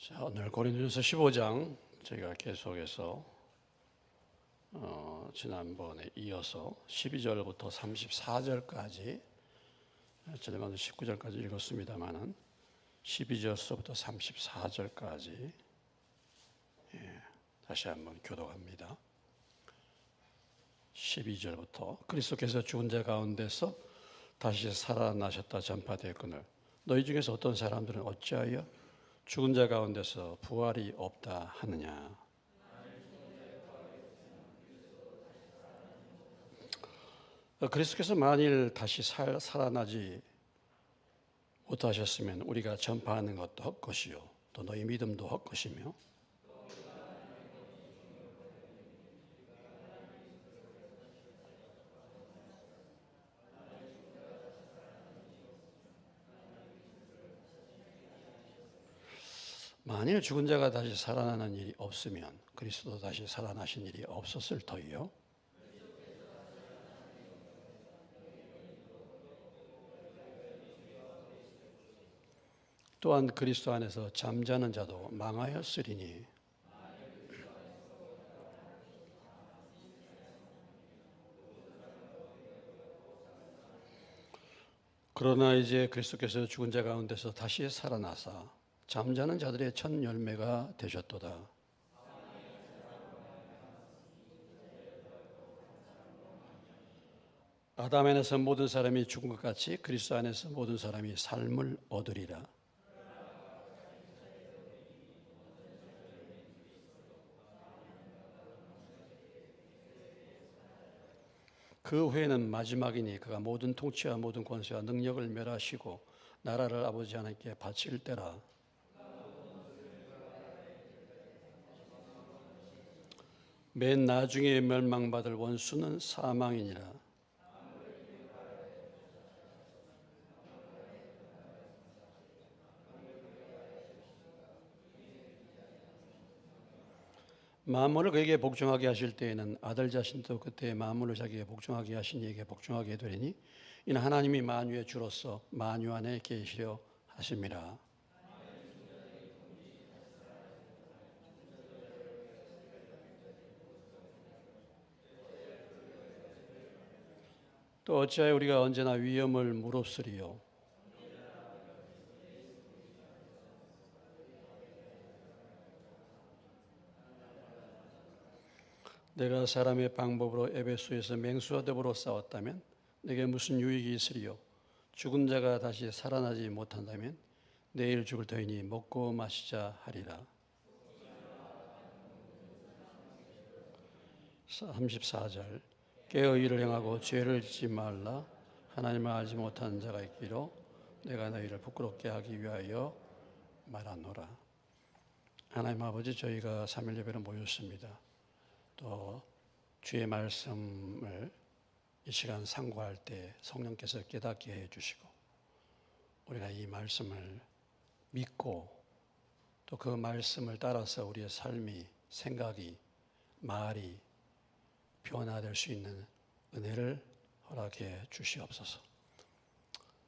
자, 오늘 고린도전서 15장 저희가 계속해서 지난번에 이어서 12절부터 34절까지 지난번에 19절까지 읽었습니다마는 12절서부터 34절까지 다시 한번 교독합니다. 12절부터 그리스도께서 죽은 자 가운데서 다시 살아나셨다 전파되었거늘 너희 중에서 어떤 사람들은 어찌하여 죽은 자 가운데서 부활이 없다 하느냐. 그리스도께서 만일 다시 살아나지 못하셨으면 우리가 전파하는 것도 헛것이요 또 너희 믿음도 헛것이며 만일 죽은 자가 다시 살아나는 일이 없으면 그리스도 다시 살아나신 일이 없었을 터이요. 또한 그리스도 안에서 잠자는 자도 망하였으리니 그러나 이제 그리스도께서 죽은 자 가운데서 다시 살아나사 잠자는 자들의 첫 열매가 되셨도다. 아담 안에서 모든 사람이 죽은 것 같이 그리스도 안에서 모든 사람이 삶을 얻으리라. 그 후에는 마지막이니 그가 모든 통치와 모든 권세와 능력을 멸하시고 나라를 아버지 하나님께 바칠 때라. 맨 나중에 멸망받을 원수는 사망이니라. 만물을 그에게 복종하게 하실 때에는 아들 자신도 그때 만물을 자기에게 복종하게 하신 이에게 복종하게 되리니 이는 하나님이 만유의 주로서 만유 안에 계시려 하심이라. 또 어찌하여 우리가 언제나 위험을 무릅쓰리요. 내가 사람의 방법으로 에베소에서 맹수와 더불어 싸웠다면 내게 무슨 유익이 있으리요. 죽은 자가 다시 살아나지 못한다면 내일 죽을 터이니 먹고 마시자 하리라. 34절 깨어 일을 행하고 죄를 짓지 말라. 하나님을 알지 못하는 자가 있기로 내가 너희를 부끄럽게 하기 위하여 말하노라. 하나님 아버지, 저희가 3일 예배로 모였습니다. 또 주의 말씀을 이 시간 상고할 때 성령께서 깨닫게 해주시고 우리가 이 말씀을 믿고 또 그 말씀을 따라서 우리의 삶이, 생각이, 말이 변화될 수 있는 은혜를 허락해 주시옵소서.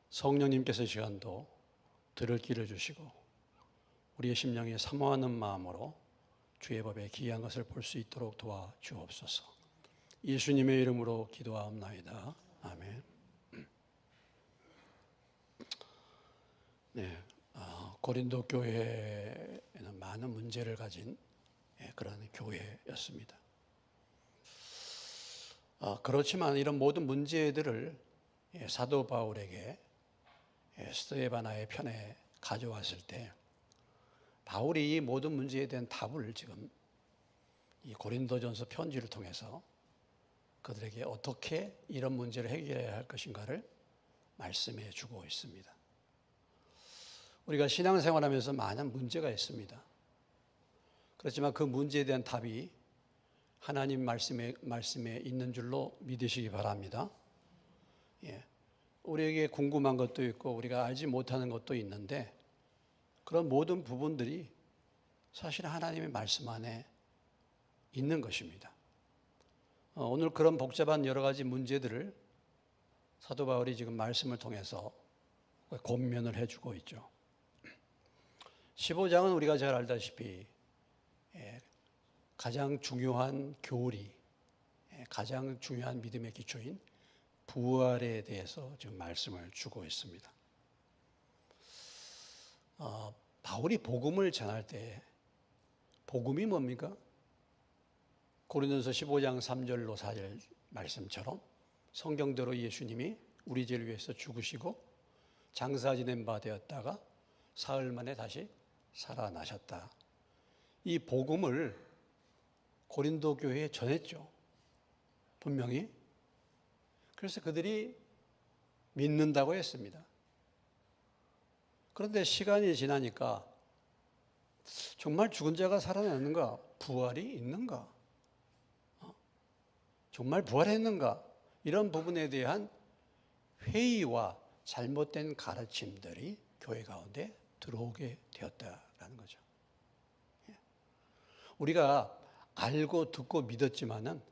성령님께서 이 시간도 들을 길을 주시고 우리의 심령에 사모하는 마음으로 주의 법에 귀한 것을 볼 수 있도록 도와주옵소서. 예수님의 이름으로 기도하옵나이다. 아멘. 네, 고린도 교회에는 많은 문제를 가진 그런 교회였습니다. 그렇지만 이런 모든 문제들을 사도 바울에게 스데바나의 편에 가져왔을 때 바울이 이 모든 문제에 대한 답을 지금 이 고린도전서 편지를 통해서 그들에게 어떻게 이런 문제를 해결해야 할 것인가를 말씀해 주고 있습니다. 우리가 신앙생활하면서 많은 문제가 있습니다. 그렇지만 그 문제에 대한 답이 하나님 말씀에 있는 줄로 믿으시기 바랍니다. 우리에게 궁금한 것도 있고 우리가 알지 못하는 것도 있는데 그런 모든 부분들이 사실 하나님의 말씀 안에 있는 것입니다. 오늘 그런 복잡한 여러 가지 문제들을 사도 바울이 지금 말씀을 통해서 권면을 해주고 있죠. 15장은 우리가 잘 알다시피 가장 중요한 교리, 가장 중요한 믿음의 기초인 부활에 대해서 지금 말씀을 주고 있습니다. 바울이 복음을 전할 때 복음이 뭡니까? 고린도서 15장 3절로 4절 말씀처럼 성경대로 예수님이 우리 죄를 위해서 죽으시고 장사 지낸 바 되었다가 사흘 만에 다시 살아나셨다. 이 복음을 고린도 교회에 전했죠. 분명히. 그래서 그들이 믿는다고 했습니다. 그런데 시간이 지나니까 정말 죽은 자가 살아났는가? 부활이 있는가? 정말 부활했는가? 이런 부분에 대한 회의와 잘못된 가르침들이 교회 가운데 들어오게 되었다라는 거죠. 우리가 알고 듣고 믿었지만은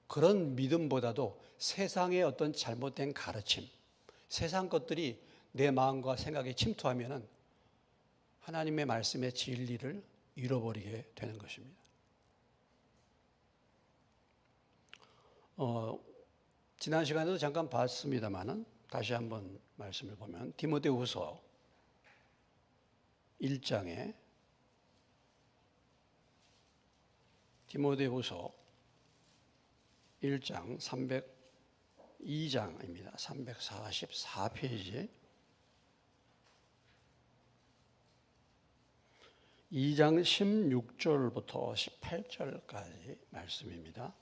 그런 믿음보다도 세상의 어떤 잘못된 가르침, 세상 것들이 내 마음과 생각에 침투하면은 하나님의 말씀의 진리를 잃어버리게 되는 것입니다. 지난 시간에도 잠깐 봤습니다만은 다시 한번 말씀을 보면 디모데후서 1장에 디모데후서 1장 302장입니다. 344페이지 2장 16절부터 18절까지 말씀입니다.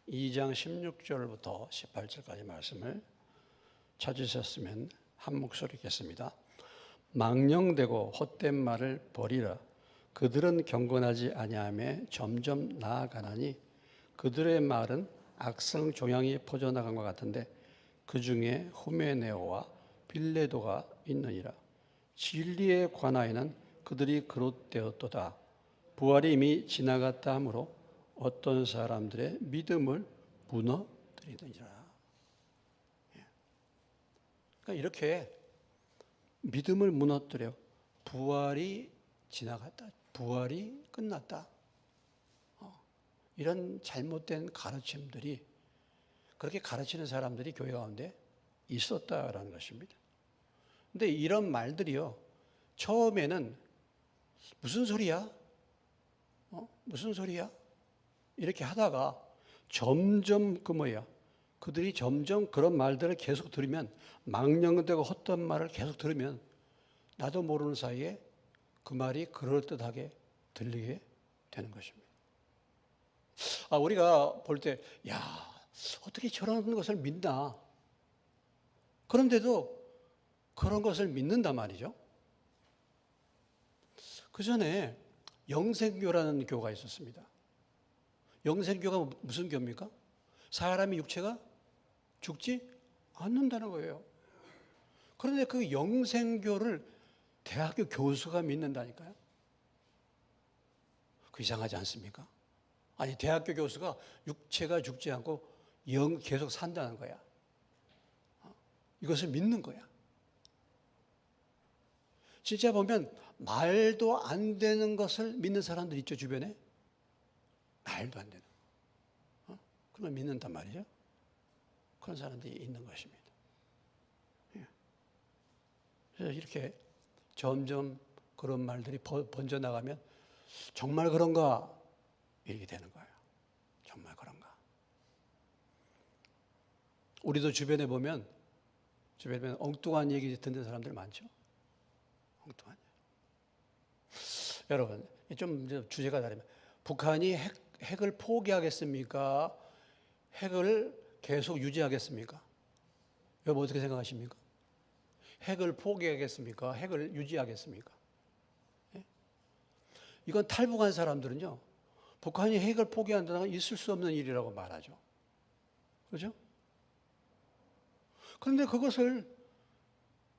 2장 16절부터 18절까지 말씀을 찾으셨으면 한 목소리 읽겠습니다. 망령되고 헛된 말을 버리라. 그들은 경건하지 아니하며 점점 나아가나니 그들의 말은 악성 종양이 퍼져나간 것 같은데 그 중에 후메네오와 빌레도가 있느니라. 진리에 관하여는 그들이 그릇되었도다. 부활이 이미 지나갔다 하므로 어떤 사람들의 믿음을 무너뜨리느니라. 그러니까 이렇게 믿음을 무너뜨려 부활이 지나갔다, 부활이 끝났다. 이런 잘못된 가르침들이 그렇게 가르치는 사람들이 교회 가운데 있었다라는 것입니다. 그런데 이런 말들이요, 처음에는 무슨 소리야? 무슨 소리야? 이렇게 하다가 점점 그들이 점점 그런 말들을 계속 들으면 망령되고 헛된 말을 계속 들으면 나도 모르는 사이에 그 말이 그럴듯하게 들리게 되는 것입니다. 우리가 볼 때, 어떻게 저런 것을 믿나? 그런데도 그런 것을 믿는단 말이죠. 그 전에 영생교라는 교가 있었습니다. 영생교가 무슨 교입니까? 사람의 육체가 죽지 않는다는 거예요. 그런데 그 영생교를 대학교 교수가 믿는다니까요. 그 이상하지 않습니까? 아니, 대학교 교수가 육체가 죽지 않고 계속 산다는 거야. 이것을 믿는 거야. 진짜 보면 말도 안 되는 것을 믿는 사람들 있죠, 주변에? 말도 안 되는. 그런 걸 믿는단 말이죠. 그런 사람들이 있는 것입니다. 그래서 이렇게 점점 그런 말들이 번져나가면 정말 그런가? 이렇게 되는 거예요. 정말 그런가? 우리도 주변에 보면 엉뚱한 얘기 듣는 사람들 많죠? 엉뚱한 얘기. 여러분, 좀 주제가 다르면 북한이 핵을 포기하겠습니까? 핵을 계속 유지하겠습니까? 여러분 어떻게 생각하십니까? 핵을 포기하겠습니까? 핵을 유지하겠습니까? 예? 이건 탈북한 사람들은요, 북한이 핵을 포기한다는 건 있을 수 없는 일이라고 말하죠. 그렇죠? 그런데 그것을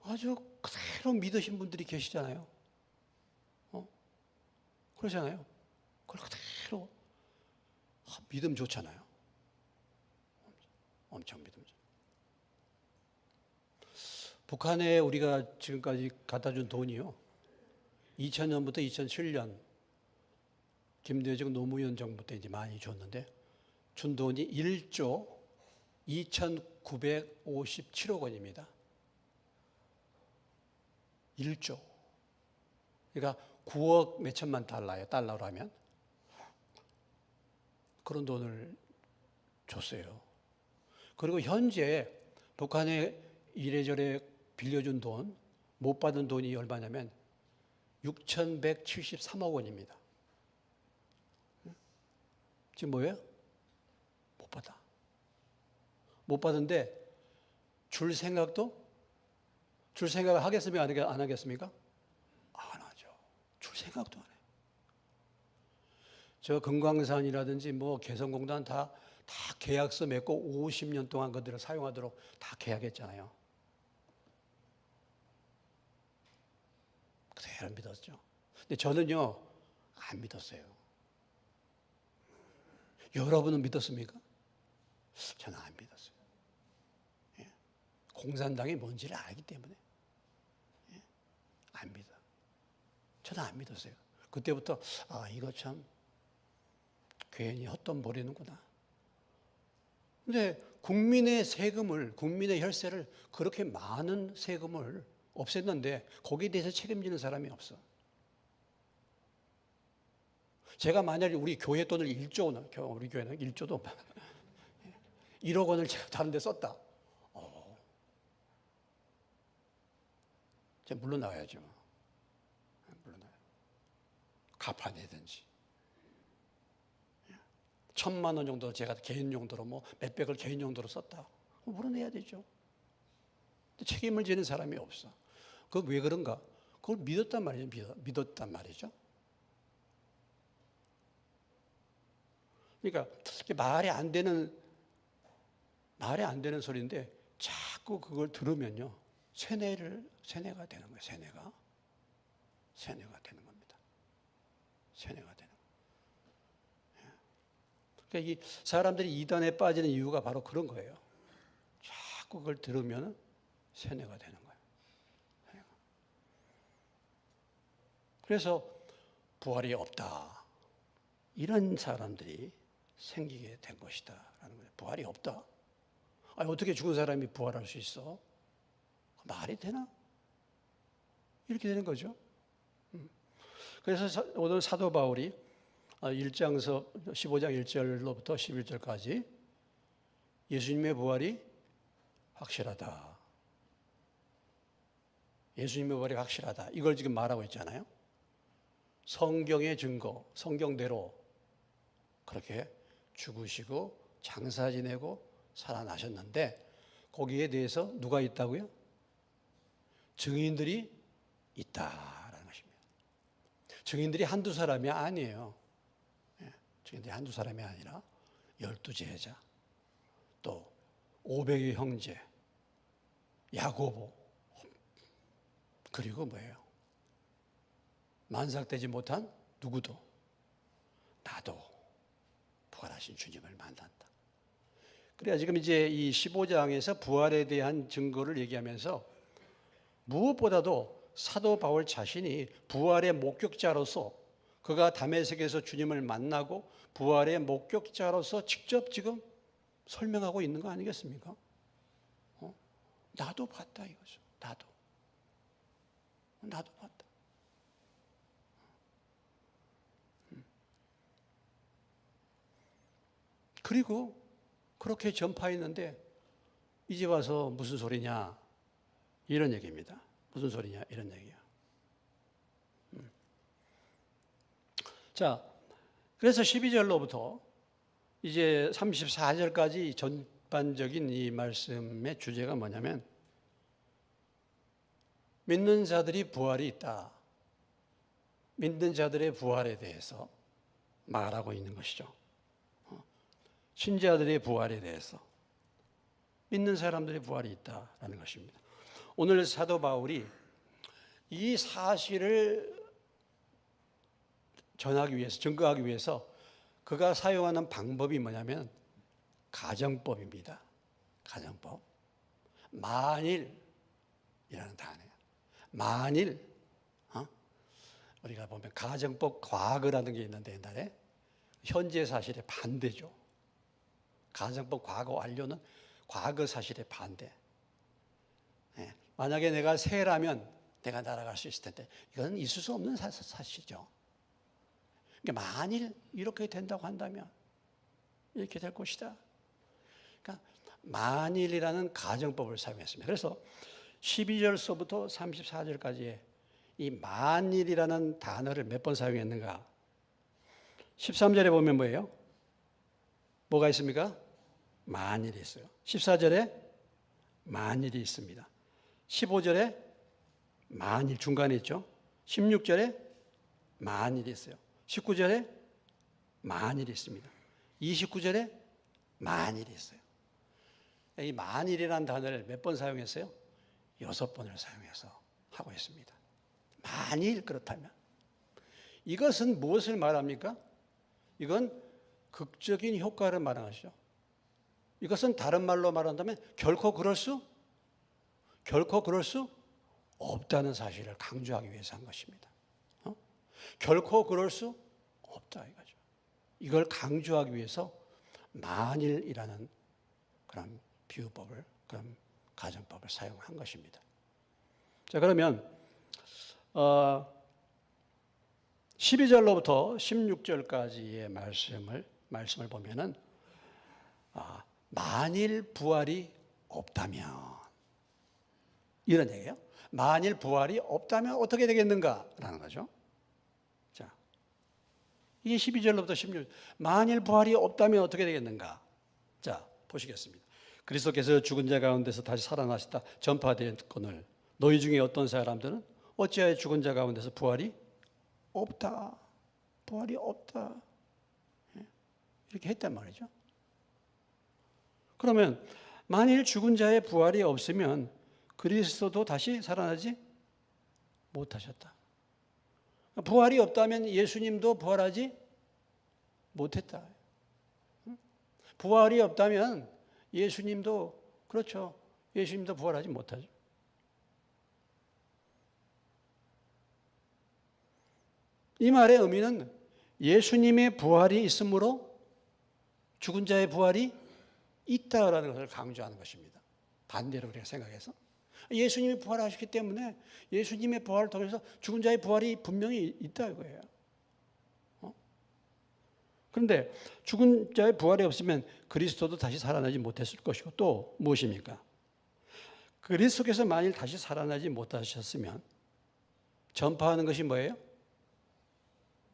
아주 그대로 믿으신 분들이 계시잖아요. 그러잖아요. 그걸 그대로 믿음 좋잖아요. 엄청 믿음 좋. 북한에 우리가 지금까지 갖다 준 돈이요. 2000년부터 2007년 김대중 노무현 정부 때 이제 많이 줬는데 준 돈이 1조 2,957억 원입니다. 1조. 그러니까 9억 몇 천만 달러로 하면 그런 돈을 줬어요. 그리고 현재 북한에 이래저래 빌려준 돈, 못 받은 돈이 얼마냐면 6,173억 원입니다. 지금 뭐예요? 못 받아. 못 받은데 줄 생각을 하겠습니까? 안 하겠습니까? 안 하죠. 줄 생각도 안 해요. 저 금강산이라든지 뭐 개성공단 다 계약서 맺고 50년 동안 그들을 사용하도록 다 계약했잖아요. 그대로 믿었죠. 근데 저는요, 안 믿었어요. 여러분은 믿었습니까? 저는 안 믿었어요. 예. 공산당이 뭔지를 알기 때문에. 예. 안 믿어. 저는 안 믿었어요. 그때부터, 이거 참, 괜히 헛돈 버리는구나. 근데 국민의 세금을, 국민의 혈세를 그렇게 많은 세금을 없앴는데 거기에 대해서 책임지는 사람이 없어. 제가 만약에 우리 교회 돈을 1조 원, 우리 교회는 1조도 1억 원을 제가 다른 데 썼다. 제가 물러나야죠. 물러나요. 갚아내든지. 1,000만 원 정도 제가 개인 용도로 뭐 몇백을 개인 용도로 썼다. 물어내야 되죠. 책임을 지는 사람이 없어. 그거 왜 그런가? 그걸 믿었단 말이죠. 믿었단 말이죠. 그러니까 말이 안 되는 소리인데 자꾸 그걸 들으면요. 세뇌가 되는 거예요. 세뇌가 되는 겁니다. 세뇌가 되는 거예요. 그러니까 이 사람들이 이단에 빠지는 이유가 바로 그런 거예요. 자꾸 그걸 들으면 세뇌가 되는 거예요. 그래서 부활이 없다. 이런 사람들이 생기게 된 것이다. 라는 거예요. 부활이 없다. 어떻게 죽은 사람이 부활할 수 있어? 말이 되나? 이렇게 되는 거죠. 그래서 오늘 사도 바울이 1장서 15장 1절로부터 11절까지 예수님의 부활이 확실하다. 예수님의 부활이 확실하다. 이걸 지금 말하고 있잖아요. 성경의 증거, 성경대로 그렇게 죽으시고 장사 지내고 살아나셨는데 거기에 대해서 누가 있다고요? 증인들이 있다라는 것입니다. 증인들이 한두 사람이 아니에요. 증인들이 한두 사람이 아니라 12제자, 또 500의 형제, 야고보, 그리고 뭐예요? 만삭되지 못한 누구도, 나도 부활하신 주님을 만난다. 그래야 지금 이제 이 15장에서 부활에 대한 증거를 얘기하면서 무엇보다도 사도 바울 자신이 부활의 목격자로서 그가 다메섹에서 주님을 만나고 부활의 목격자로서 직접 지금 설명하고 있는 거 아니겠습니까? 나도 봤다 이거죠. 나도 봤다. 그리고 그렇게 전파했는데 이제 와서 무슨 소리냐 이런 얘기입니다. 무슨 소리냐 이런 얘기야. 자, 그래서 12절로부터 이제 34절까지 전반적인 이 말씀의 주제가 뭐냐면 믿는 자들이 부활이 있다. 믿는 자들의 부활에 대해서 말하고 있는 것이죠. 신자들의 부활에 대해서 믿는 사람들의 부활이 있다라는 것입니다. 오늘 사도 바울이 이 사실을 전하기 위해서, 증거하기 위해서 그가 사용하는 방법이 뭐냐면 가정법입니다. 가정법. 만일 단어예요. 만일, 우리가 보면 가정법 과거라는 게 있는데 옛날에 현재 사실의 반대죠. 가정법 과거 완료는 과거 사실의 반대. 만약에 내가 새라면 내가 날아갈 수 있을 텐데 이건 있을 수 없는 사실이죠. 그러니까 만일 이렇게 된다고 한다면 이렇게 될 것이다. 그러니까 만일이라는 가정법을 사용했습니다. 그래서 12절서부터 34절까지의 이 만일이라는 단어를 몇 번 사용했는가? 13절에 보면 뭐예요? 뭐가 있습니까? 만일이 있어요. 14절에 만일이 있습니다. 15절에 만일 중간에 있죠. 16절에 만일이 있어요. 19절에 만일이 있습니다. 29절에 만일이 있어요. 이 만일이라는 단어를 몇 번 사용했어요? 6번을 사용해서 하고 있습니다. 만일 그렇다면 이것은 무엇을 말합니까? 이건 극적인 효과를 말하는 것이죠. 이것은 다른 말로 말한다면 결코 그럴 수 없다는 사실을 강조하기 위해서 한 것입니다. 결코 그럴 수 없다 이거죠. 이걸 강조하기 위해서 만일이라는 그런 비유법을, 그런 가정법을 사용한 것입니다. 자, 그러면 12절로부터 16절까지의 말씀을 보면은 만일 부활이 없다면 이런 얘기예요. 만일 부활이 없다면 어떻게 되겠는가라는 거죠. 자, 이게 12절로부터 16절. 만일 부활이 없다면 어떻게 되겠는가? 자, 보시겠습니다. 그리스도께서 죽은 자 가운데서 다시 살아나셨다 전파되었거늘 너희 중에 어떤 사람들은 어찌하여 죽은 자 가운데서 부활이 없다. 부활이 없다. 이렇게 했단 말이죠. 그러면 만일 죽은 자의 부활이 없으면 그리스도도 다시 살아나지 못하셨다. 부활이 없다면 예수님도 부활하지 못했다. 부활이 없다면 예수님도, 그렇죠. 예수님도 부활하지 못하죠. 이 말의 의미는 예수님의 부활이 있으므로 죽은 자의 부활이 있다라는 것을 강조하는 것입니다. 반대로 우리가 생각해서 예수님이 부활하셨기 때문에 예수님의 부활을 통해서 죽은 자의 부활이 분명히 있다 이거예요. 그런데 죽은 자의 부활이 없으면 그리스도도 다시 살아나지 못했을 것이고 또 무엇입니까? 그리스도께서 만일 다시 살아나지 못하셨으면 전파하는 것이 뭐예요?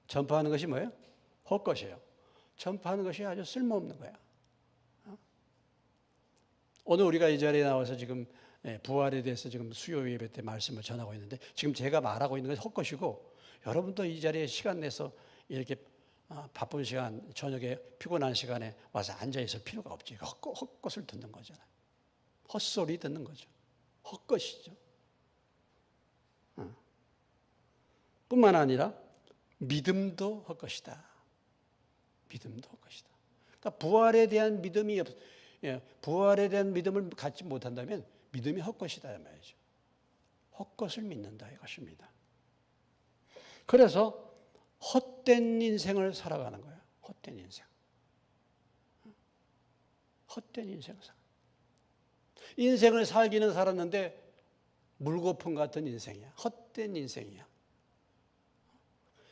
전파하는 것이 뭐예요? 헛것이에요. 전파하는 것이 아주 쓸모없는 거야. 오늘 우리가 이 자리에 나와서 지금 부활에 대해서 지금 수요 예배 때 말씀을 전하고 있는데 지금 제가 말하고 있는 것이 헛것이고 여러분도 이 자리에 시간 내서 이렇게 바쁜 시간, 저녁에 피곤한 시간에 와서 앉아있을 필요가 없지. 헛것을 듣는 거잖아요. 헛소리 듣는 거죠. 헛것이죠. 뿐만 아니라 믿음도 헛것이다. 믿음도 헛것이다. 그러니까 부활에 대한 믿음이 부활에 대한 믿음을 갖지 못한다면 믿음이 헛것이다 말이죠. 헛것을 믿는다 이것입니다. 그래서 헛된 인생을 살아가는 거예요. 헛된 인생. 헛된 인생을 살아. 인생을 살기는 살았는데 물거품 같은 인생이야. 헛된 인생이야.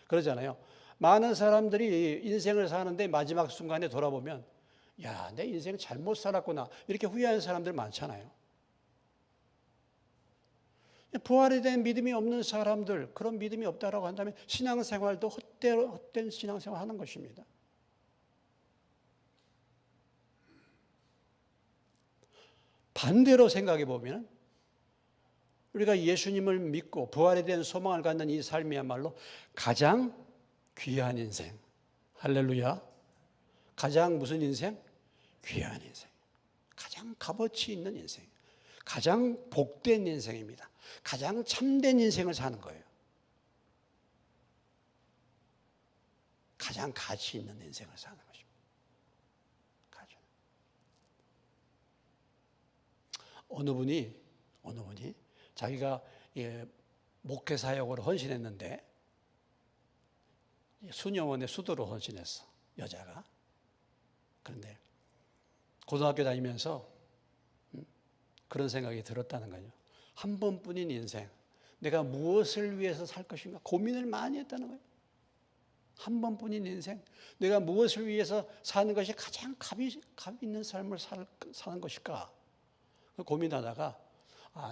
그러잖아요. 많은 사람들이 인생을 사는데 마지막 순간에 돌아보면 야, 내 인생 잘못 살았구나. 이렇게 후회하는 사람들 많잖아요. 부활에 대한 믿음이 없는 사람들, 그런 믿음이 없다라고 한다면 신앙생활도 헛된 신앙생활을 하는 것입니다. 반대로 생각해 보면 우리가 예수님을 믿고 부활에 대한 소망을 갖는 이 삶이야말로 가장 귀한 인생. 할렐루야. 가장 무슨 인생? 귀한 인생. 가장 값어치 있는 인생. 가장 복된 인생입니다. 가장 참된 인생을 사는 거예요. 가장 가치 있는 인생을 사는 것입니다. 어느 분이 자기가 목회 사역으로 헌신했는데 수녀원의 수도로 헌신했어, 여자가. 그런데 고등학교 다니면서 그런 생각이 들었다는 거죠. 한 번뿐인 인생, 내가 무엇을 위해서 살 것인가 고민을 많이 했다는 거예요. 한 번뿐인 인생, 내가 무엇을 위해서 사는 것이 가장 값이 있는 삶을 사는 것일까 고민하다가,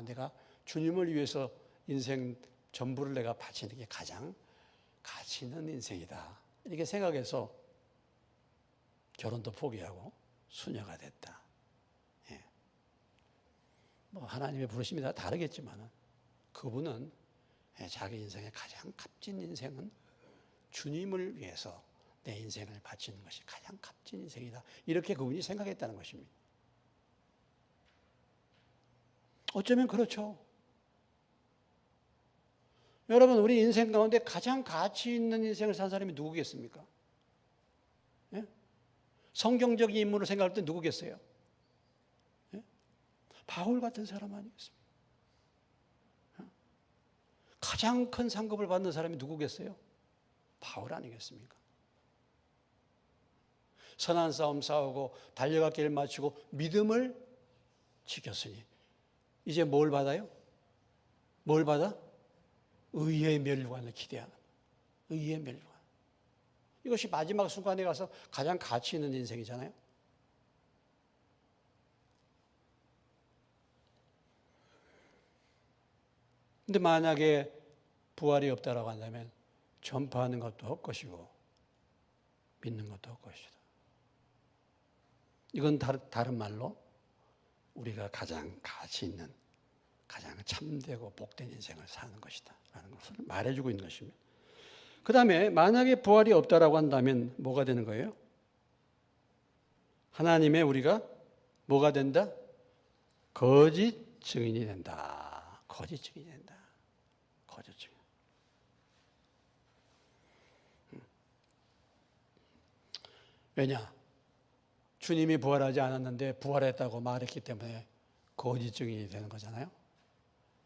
내가 주님을 위해서 인생 전부를 내가 바치는 게 가장 가치 있는 인생이다, 이렇게 생각해서 결혼도 포기하고 수녀가 됐다. 예. 뭐 하나님의 부르심이 다 다르겠지만 그분은 자기 인생의 가장 값진 인생은 주님을 위해서 내 인생을 바치는 것이 가장 값진 인생이다, 이렇게 그분이 생각했다는 것입니다. 어쩌면 그렇죠. 여러분, 우리 인생 가운데 가장 가치 있는 인생을 산 사람이 누구겠습니까? 예? 성경적인 인물을 생각할 때 누구겠어요? 예? 바울 같은 사람 아니겠습니까? 가장 큰 상급을 받는 사람이 누구겠어요? 바울 아니겠습니까? 선한 싸움 싸우고 달려갈 길을 마치고 믿음을 지켰으니 이제 뭘 받아요? 뭘 받아? 의의 멸관을 기대하는 거예요. 의의 멸관. 이것이 마지막 순간에 가서 가장 가치 있는 인생이잖아요. 근데 만약에 부활이 없다라고 한다면 전파하는 것도 헛것이고 믿는 것도 헛것이다. 이건 다른 말로 우리가 가장 가치 있는, 가장 참되고 복된 인생을 사는 것이다 라는 것을 말해주고 있는 것입니다. 그 다음에 만약에 부활이 없다라고 한다면 뭐가 되는 거예요? 하나님의 우리가 뭐가 된다? 거짓 증인이 된다. 거짓 증인이 된다. 거짓 증인. 왜냐? 주님이 부활하지 않았는데 부활했다고 말했기 때문에 거짓 증인이 되는 거잖아요.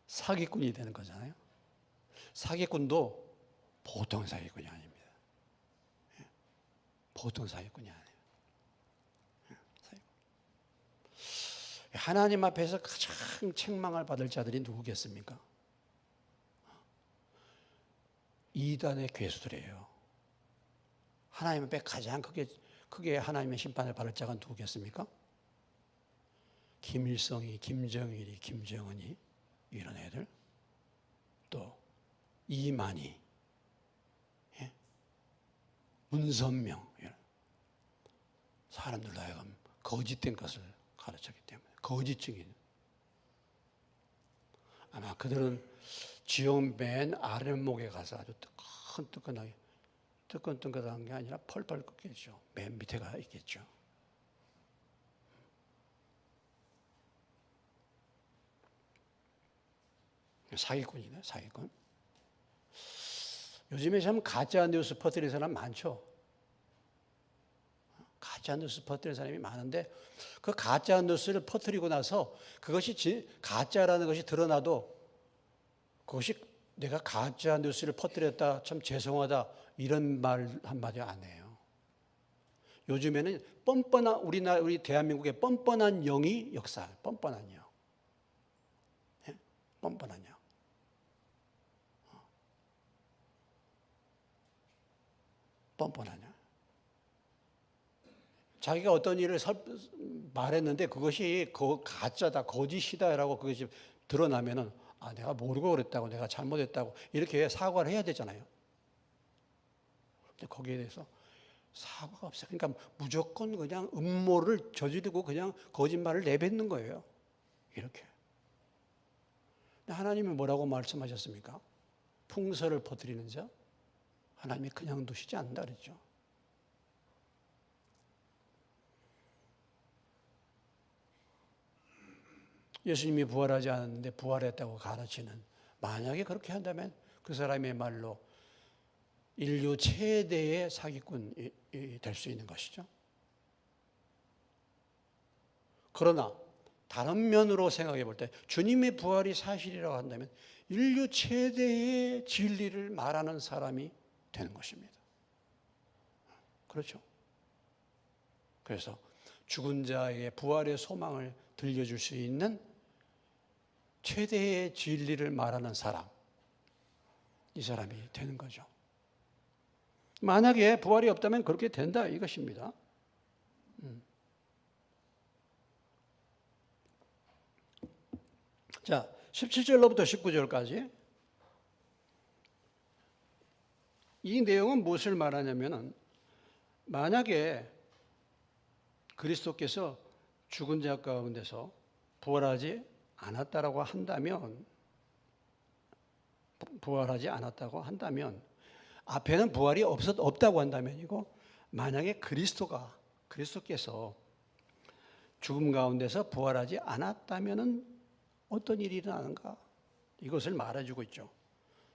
사기꾼이 되는 거잖아요. 사기꾼도 보통 사기꾼이 아닙니다. 보통 사기꾼이 아니에요. 하나님 앞에서 가장 책망을 받을 자들이 누구겠습니까? 이단의 괴수들이에요. 하나님 앞에 가장 크게 하나님의 심판을 받을 자가 누구겠습니까? 김일성이, 김정일이, 김정은이, 이런 애들, 또 이만희, 문선명, 이런 사람들로 하여금 거짓된 것을 가르쳤기 때문에 거짓 증인. 아마 그들은 지옥 맨 아랫목에 가서 아주 뜨끈뜨끈한 게 아니라 펄펄 끓겠죠. 맨 밑에가 있겠죠. 사기꾼이네, 사기꾼. 요즘에 참 가짜 뉴스 퍼뜨리는 사람 많죠. 가짜 뉴스 퍼뜨리는 사람이 많은데 그 가짜 뉴스를 퍼뜨리고 나서 그것이 가짜라는 것이 드러나도 그것이 내가 가짜 뉴스를 퍼뜨렸다, 참 죄송하다, 이런 말 한마디 안 해요. 요즘에는 뻔뻔한 우리 대한민국의 뻔뻔한 영이 역사, 뻔뻔한 영. 뻔뻔한 영. 뻔뻔한 영. 자기가 어떤 일을 말했는데 그것이 가짜다, 거짓이다라고 그것이 드러나면은 내가 모르고 그랬다고, 내가 잘못했다고 이렇게 사과를 해야 되잖아요. 근데 거기에 대해서 사과가 없어요. 그러니까 무조건 그냥 음모를 저지르고 그냥 거짓말을 내뱉는 거예요. 이렇게. 근데 하나님이 뭐라고 말씀하셨습니까? 풍설을 퍼뜨리는 자 하나님이 그냥 두시지 않는다 그랬죠. 예수님이 부활하지 않았는데 부활했다고 가르치는, 만약에 그렇게 한다면 그 사람의 말로 인류 최대의 사기꾼이 될 수 있는 것이죠. 그러나 다른 면으로 생각해 볼 때 주님의 부활이 사실이라고 한다면 인류 최대의 진리를 말하는 사람이 되는 것입니다. 그렇죠? 그래서 죽은 자에게 부활의 소망을 들려줄 수 있는 최대의 진리를 말하는 사람, 이 사람이 되는 거죠. 만약에 부활이 없다면 그렇게 된다 이것입니다. 자, 17절로부터 19절까지 이 내용은 무엇을 말하냐면은 만약에 그리스도께서 죽은 자 가운데서 부활하지 않았다고 한다면 앞에는 부활이 없다고 한다면이고 만약에 그리스도께서 죽음 가운데서 부활하지 않았다면은 어떤 일이 일어나는가? 이것을 말해주고 있죠.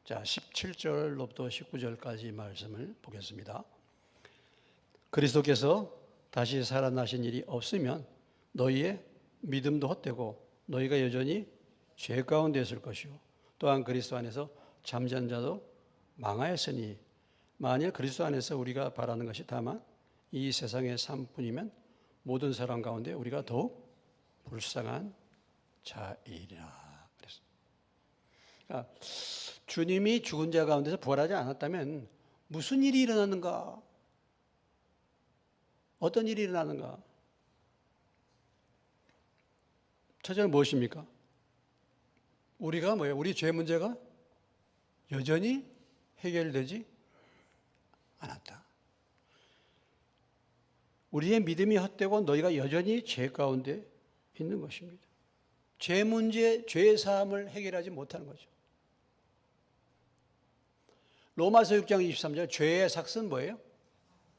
자, 17절로부터 19절까지 말씀을 보겠습니다. 그리스도께서 다시 살아나신 일이 없으면 너희의 믿음도 헛되고 너희가 여전히 죄 가운데 있을 것이요 또한 그리스도 안에서 잠잔 자도 망하였으니 만일 그리스도 안에서 우리가 바라는 것이 다만 이 세상의 삶뿐이면 모든 사람 가운데 우리가 더욱 불쌍한 자이라 그랬습니다. 그러니까 주님이 죽은 자 가운데서 부활하지 않았다면 무슨 일이 일어났는가? 어떤 일이 일어나는가? 첫째는 무엇입니까? 우리가 뭐예요? 우리 죄 문제가 여전히 해결되지 않았다. 우리의 믿음이 헛되고 너희가 여전히 죄 가운데 있는 것입니다. 죄 문제, 죄의 사함을 해결하지 못하는 거죠. 로마서 6장 23절 죄의 삭은 뭐예요?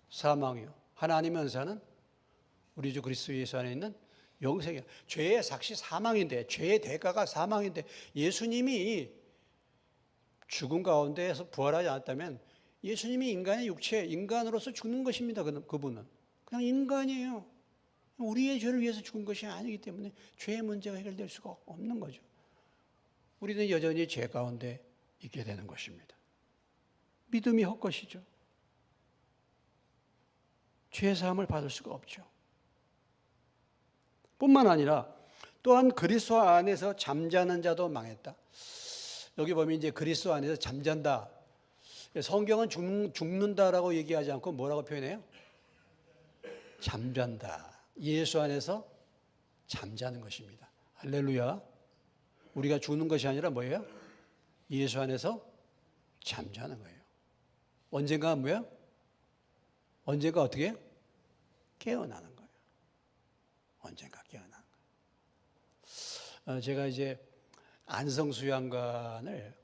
사망이요. 하나님의 은사는 우리 주 그리스도 예수 안에 있는 영생이에요. 죄의 삭이 사망인데 죄의 대가가 사망인데 예수님이 죽음 가운데에서 부활하지 않았다면 예수님이 인간의 육체, 인간으로서 죽는 것입니다. 그분은. 그냥 인간이에요. 우리의 죄를 위해서 죽은 것이 아니기 때문에 죄의 문제가 해결될 수가 없는 거죠. 우리는 여전히 죄 가운데 있게 되는 것입니다. 믿음이 헛것이죠. 죄 사함을 받을 수가 없죠. 뿐만 아니라 또한 그리스도 안에서 잠자는 자도 망했다. 여기 보면 이제 그리스도 안에서 잠잔다. 성경은 죽는다라고 얘기하지 않고 뭐라고 표현해요? 잠잔다. 예수 안에서 잠자는 것입니다. 할렐루야. 우리가 죽는 것이 아니라 뭐예요? 예수 안에서 잠자는 거예요. 언젠가 뭐예요? 언젠가 어떻게? 깨어나는 거예요. 언젠가 깨어나는 거예요. 제가 이제 안성수양관을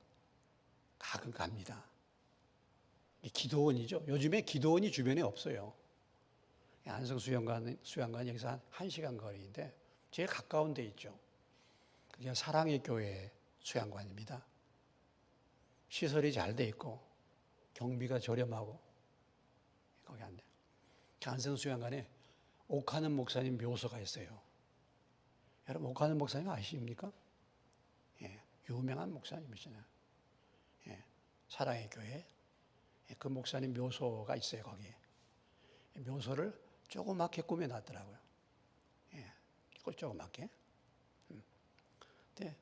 가끔 갑니다. 기도원이죠. 요즘에 기도원이 주변에 없어요. 안성수양관이 여기서 한 1시간 거리인데 제일 가까운 데 있죠. 그게 사랑의 교회 수양관입니다. 시설이 잘 돼 있고 경비가 저렴하고 거기 안 돼요. 안성수양관에 옥하는 목사님 묘소가 있어요. 여러분 옥하는 목사님 아십니까? 예, 유명한 목사님이시잖아요. 예, 사랑의 교회 그 목사님 묘소가 있어요. 거기에 묘소를 조그맣게 꾸며놨더라고요. 예, 조그맣게. 근데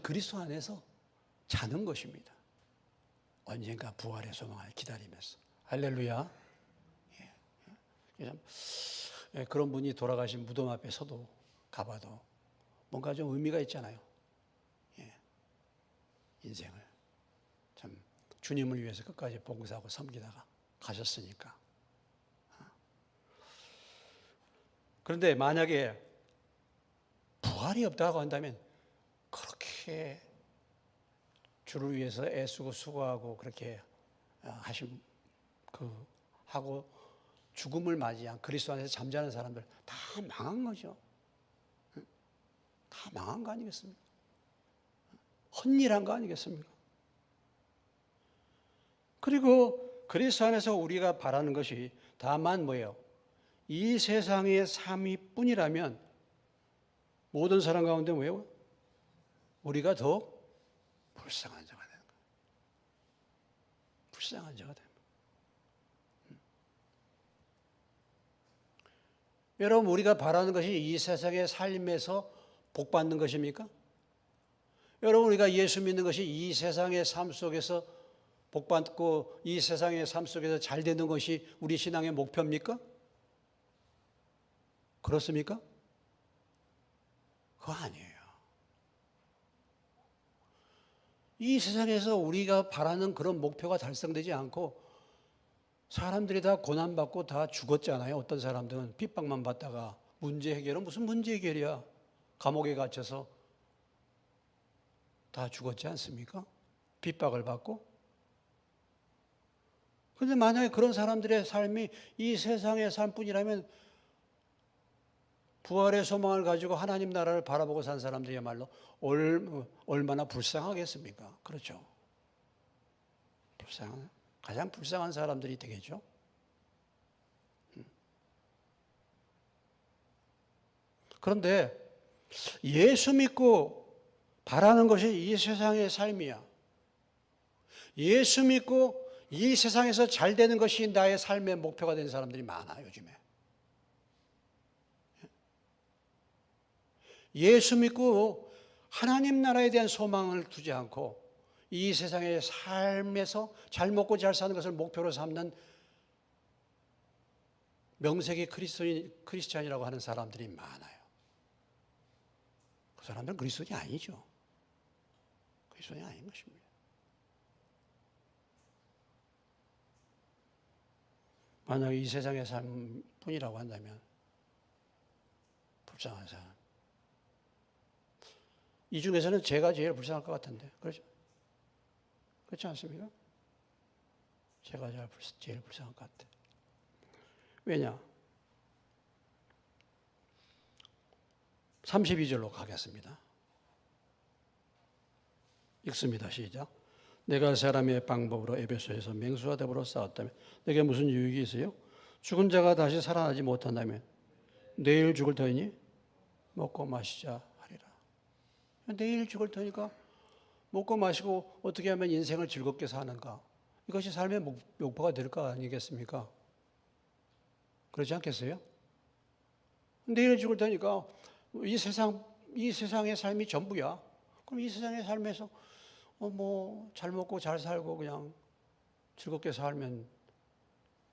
그리스도 안에서 자는 것입니다. 언젠가 부활의 소망을 기다리면서. 할렐루야. 예, 그런 분이 돌아가신 무덤 앞에 서도 가봐도 뭔가 좀 의미가 있잖아요. 예, 인생을 참 주님을 위해서 끝까지 봉사하고 섬기다가 가셨으니까. 그런데 만약에 부활이 없다고 한다면 그렇게 주를 위해서 애쓰고 수고하고 그렇게 하고 죽음을 맞이한 그리스도 안에서 잠자는 사람들 다 망한 거죠. 다 망한 거 아니겠습니까? 헛일한 거 아니겠습니까? 그리고 그리스도 안에서 우리가 바라는 것이 다만 뭐예요? 이 세상의 삶이 뿐이라면 모든 사람 가운데 왜 우리가 더 불쌍한 자가 되는 거예요. 불쌍한 자가 되는 거예요. 여러분, 우리가 바라는 것이 이 세상의 삶에서 복 받는 것입니까? 여러분, 우리가 예수 믿는 것이 이 세상의 삶 속에서 복 받고 이 세상의 삶 속에서 잘 되는 것이 우리 신앙의 목표입니까? 그렇습니까? 그거 아니에요. 이 세상에서 우리가 바라는 그런 목표가 달성되지 않고 사람들이 다 고난받고 다 죽었잖아요. 어떤 사람들은 핍박만 받다가 문제 해결은 무슨 문제 해결이야. 감옥에 갇혀서 다 죽었지 않습니까? 핍박을 받고. 그런데 만약에 그런 사람들의 삶이 이 세상의 삶뿐이라면 부활의 소망을 가지고 하나님 나라를 바라보고 산 사람들이야말로 얼마나 불쌍하겠습니까? 그렇죠. 가장 불쌍한 사람들이 되겠죠. 그런데 예수 믿고 바라는 것이 이 세상의 삶이야. 예수 믿고 이 세상에서 잘 되는 것이 나의 삶의 목표가 된 사람들이 많아, 요즘에. 예수 믿고 하나님 나라에 대한 소망을 두지 않고 이 세상의 삶에서 잘 먹고 잘 사는 것을 목표로 삼는 명색이 크리스찬이라고 하는 사람들이 많아요. 그 사람들은 그리스도인이 아니죠. 그리스도인이 아닌 것입니다. 만약 이 세상의 삶뿐이라고 한다면 불쌍한 사람. 이 중에서는 제가 제일 불쌍할 것 같은데, 그렇죠? 그렇지 않습니까? 제가 제일 불쌍할 것 같아. 왜냐? 32절로 가겠습니다. 읽습니다. 시작. 내가 사람의 방법으로 에베소에서 맹수와 더불어 싸웠다면 내게 무슨 유익이 있어요? 죽은 자가 다시 살아나지 못한다면 내일 죽을 터이니 먹고 마시자 하리라. 내일 죽을 터니까 먹고 마시고 어떻게 하면 인생을 즐겁게 사는가? 이것이 삶의 목표가 될 거 아니겠습니까? 그렇지 않겠어요? 내일 죽을 테니까 이 세상의 삶이 전부야. 그럼 이 세상의 삶에서 잘 먹고 잘 살고 그냥 즐겁게 살면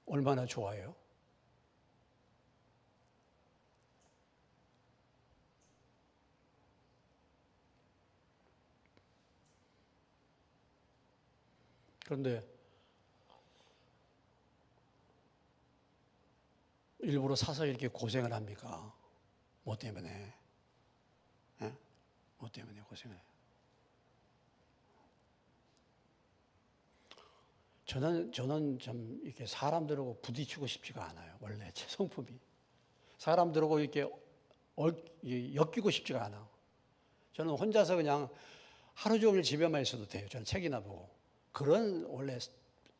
얼마나 좋아요? 그런데 일부러 사서 이렇게 고생을 합니까? 뭐 때문에? 예? 뭐 때문에 고생을 해요? 저는 좀 이렇게 사람들하고 부딪히고 싶지가 않아요. 원래 제 성품이. 사람들하고 이렇게 엮이고 싶지가 않아. 저는 혼자서 그냥 하루 종일 집에만 있어도 돼요. 저는 책이나 보고. 그런 원래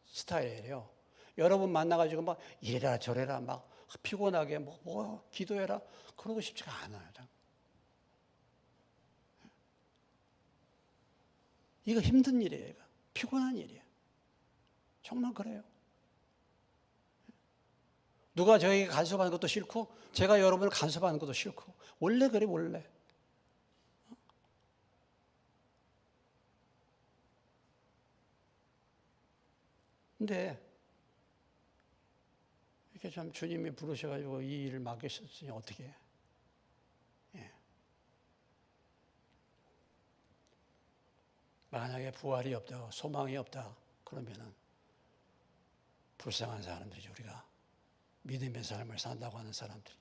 스타일이에요. 여러분 만나가지고 막 이래라 저래라 막 피곤하게 뭐 기도해라 그러고 싶지가 않아요. 이거 힘든 일이에요. 이거. 피곤한 일이에요. 정말 그래요. 누가 저에게 간섭하는 것도 싫고 제가 여러분을 간섭하는 것도 싫고 원래 그래 원래. 근데 이렇게 참 주님이 부르셔가지고 이 일을 맡기셨으니 어떻게 해? 예. 만약에 부활이 없다, 소망이 없다 그러면은 불쌍한 사람들이죠. 우리가 믿음의 삶을 산다고 하는 사람들.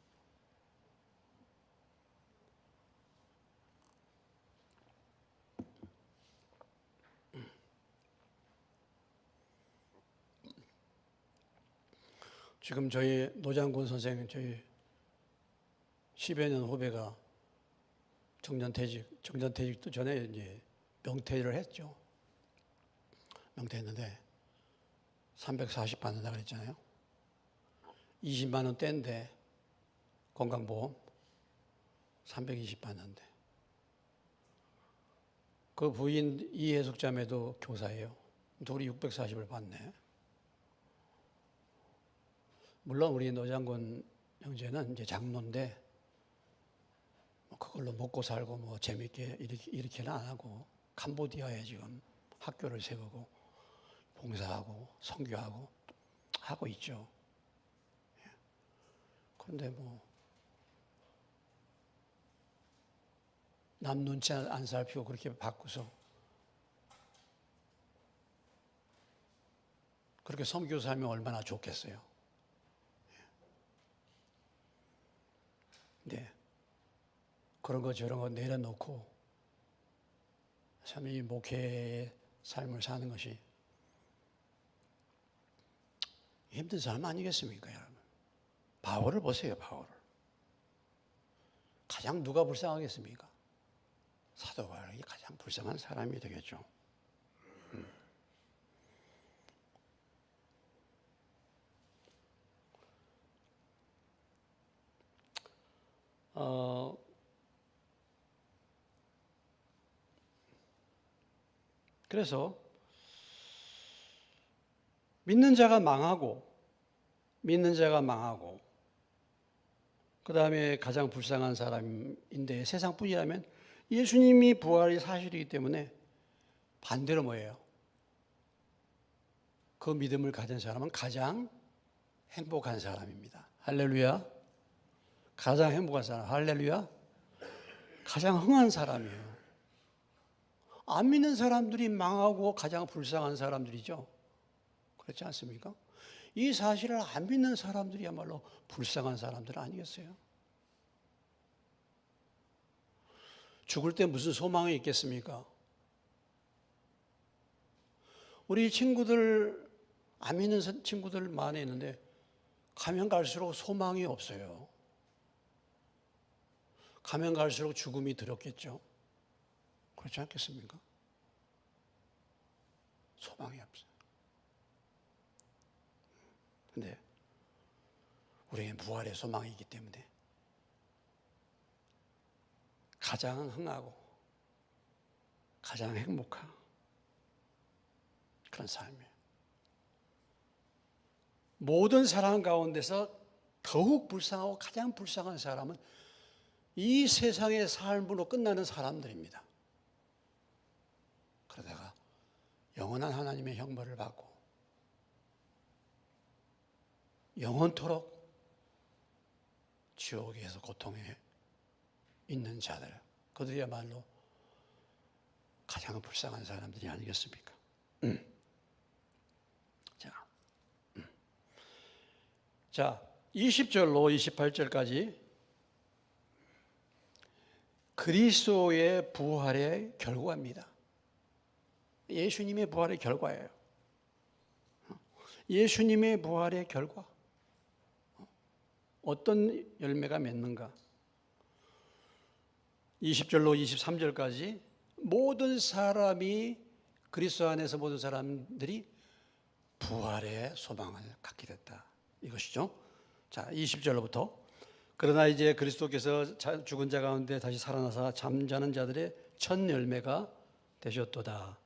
지금 저희 노장군 선생, 저희 10여 년 후배가 정년퇴직도 전에 이제 명퇴를 했죠. 명퇴했는데 340 받는다 그랬잖아요. 20만 원 뗀데 건강보험. 320 받는데. 그 부인 이혜숙 자매도 교사예요. 둘이 640을 받네. 물론 우리 노장군 형제는 이제 장로인데 그걸로 먹고 살고 뭐 재밌게 이렇게는 안 하고 캄보디아에 지금 학교를 세우고 봉사하고 선교하고 하고 있죠. 그런데 뭐 남 눈치 안 살피고 그렇게 바꾸서 그렇게 선교사 하면 얼마나 좋겠어요. 네. 그런 거 저런 거 내려놓고 참 이 목회의 삶을 사는 것이 힘든 삶 아니겠습니까, 여러분? 바울을 보세요, 바울을. 가장 누가 불쌍하겠습니까? 사도 바울이 가장 불쌍한 사람이 되겠죠. 그래서 믿는 자가 망하고 그 다음에 가장 불쌍한 사람인데 세상뿐이라면 예수님이 부활이 사실이기 때문에 반대로 뭐예요? 그 믿음을 가진 사람은 가장 행복한 사람입니다. 할렐루야. 가장 행복한 사람. 할렐루야. 가장 흥한 사람이에요. 안 믿는 사람들이 망하고 가장 불쌍한 사람들이죠. 그렇지 않습니까? 이 사실을 안 믿는 사람들이야말로 불쌍한 사람들 아니겠어요? 죽을 때 무슨 소망이 있겠습니까? 우리 친구들, 안 믿는 친구들 많이 있는데 가면 갈수록 소망이 없어요. 가면 갈수록 죽음이 두렵겠죠. 그렇지 않겠습니까? 소망이 없어요. 근데 우리에게 부활의 소망이 있기 때문에 가장 흥하고 가장 행복한 그런 삶이에요. 모든 사람 가운데서 더욱 불쌍하고 가장 불쌍한 사람은 이 세상의 삶으로 끝나는 사람들입니다. 그러다가 영원한 하나님의 형벌을 받고 영원토록 지옥에서 고통에 있는 자들, 그들이야말로 가장 불쌍한 사람들이 아니겠습니까? 자, 20절로 28절까지 그리스도의 부활의 결과입니다. 예수님의 부활의 결과예요. 예수님의 부활의 결과. 어떤 열매가 맺는가? 20절로 23절까지 모든 사람이 그리스도 안에서 모든 사람들이 부활의 소망을 갖게 됐다. 이것이죠. 자, 20절로부터 그러나 이제 그리스도께서 죽은 자 가운데 다시 살아나사 잠자는 자들의 첫 열매가 되셨도다.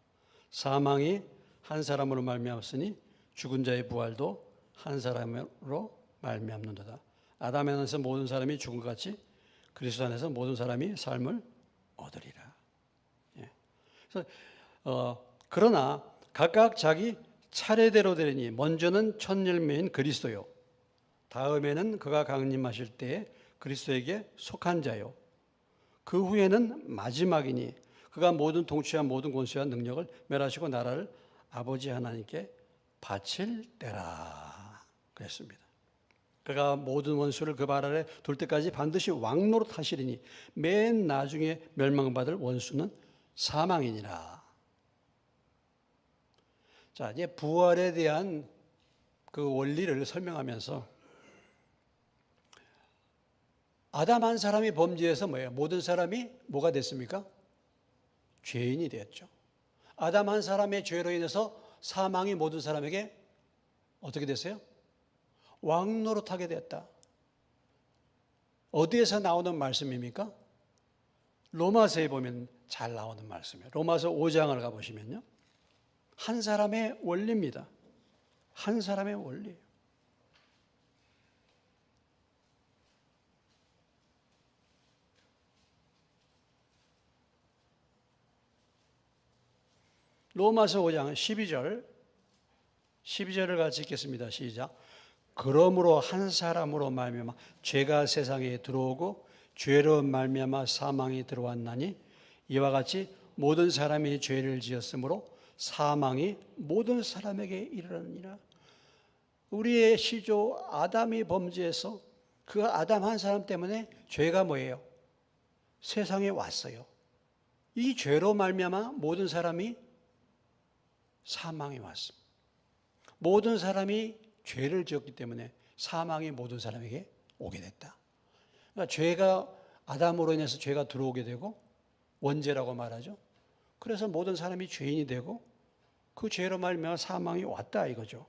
사망이 한 사람으로 말미암았으니 죽은 자의 부활도 한 사람으로 말미암는도다. 아담 안에서 모든 사람이 죽은 것 같이 그리스도 안에서 모든 사람이 삶을 얻으리라. 예. 그래서 그러나 각각 자기 차례대로 되리니 먼저는 첫 열매인 그리스도요, 다음에는 그가 강림하실 때에 그리스도에게 속한 자요, 그 후에는 마지막이니 그가 모든 통치와 모든 권세와 능력을 멸하시고 나라를 아버지 하나님께 바칠 때라 그랬습니다. 그가 모든 원수를 그 발 아래 둘 때까지 반드시 왕노릇 하시리니 맨 나중에 멸망받을 원수는 사망이니라. 자, 이제 부활에 대한 그 원리를 설명하면서 아담 한 사람이 범죄해서 뭐예요? 모든 사람이 뭐가 됐습니까? 죄인이 되었죠. 아담 한 사람의 죄로 인해서 사망이 모든 사람에게 어떻게 됐어요? 왕노릇하게 됐다. 어디에서 나오는 말씀입니까? 로마서에 보면 잘 나오는 말씀이에요. 로마서 5장을 가보시면요. 한 사람의 원리입니다. 한 사람의 원리. 로마서 5장 12절을 같이 읽겠습니다. 시작. 그러므로 한 사람으로 말미암아 죄가 세상에 들어오고 죄로 말미암아 사망이 들어왔나니 이와 같이 모든 사람이 죄를 지었으므로 사망이 모든 사람에게 이르렀느니라. 우리의 시조 아담이 범죄해서 그 아담 한 사람 때문에 죄가 뭐예요? 세상에 왔어요. 이 죄로 말미암아 모든 사람이 사망이 왔습니다. 모든 사람이 죄를 지었기 때문에 사망이 모든 사람에게 오게 됐다. 그러니까 죄가 아담으로 인해서 죄가 들어오게 되고 원죄라고 말하죠. 그래서 모든 사람이 죄인이 되고 그 죄로 말미암아 사망이 왔다 이거죠.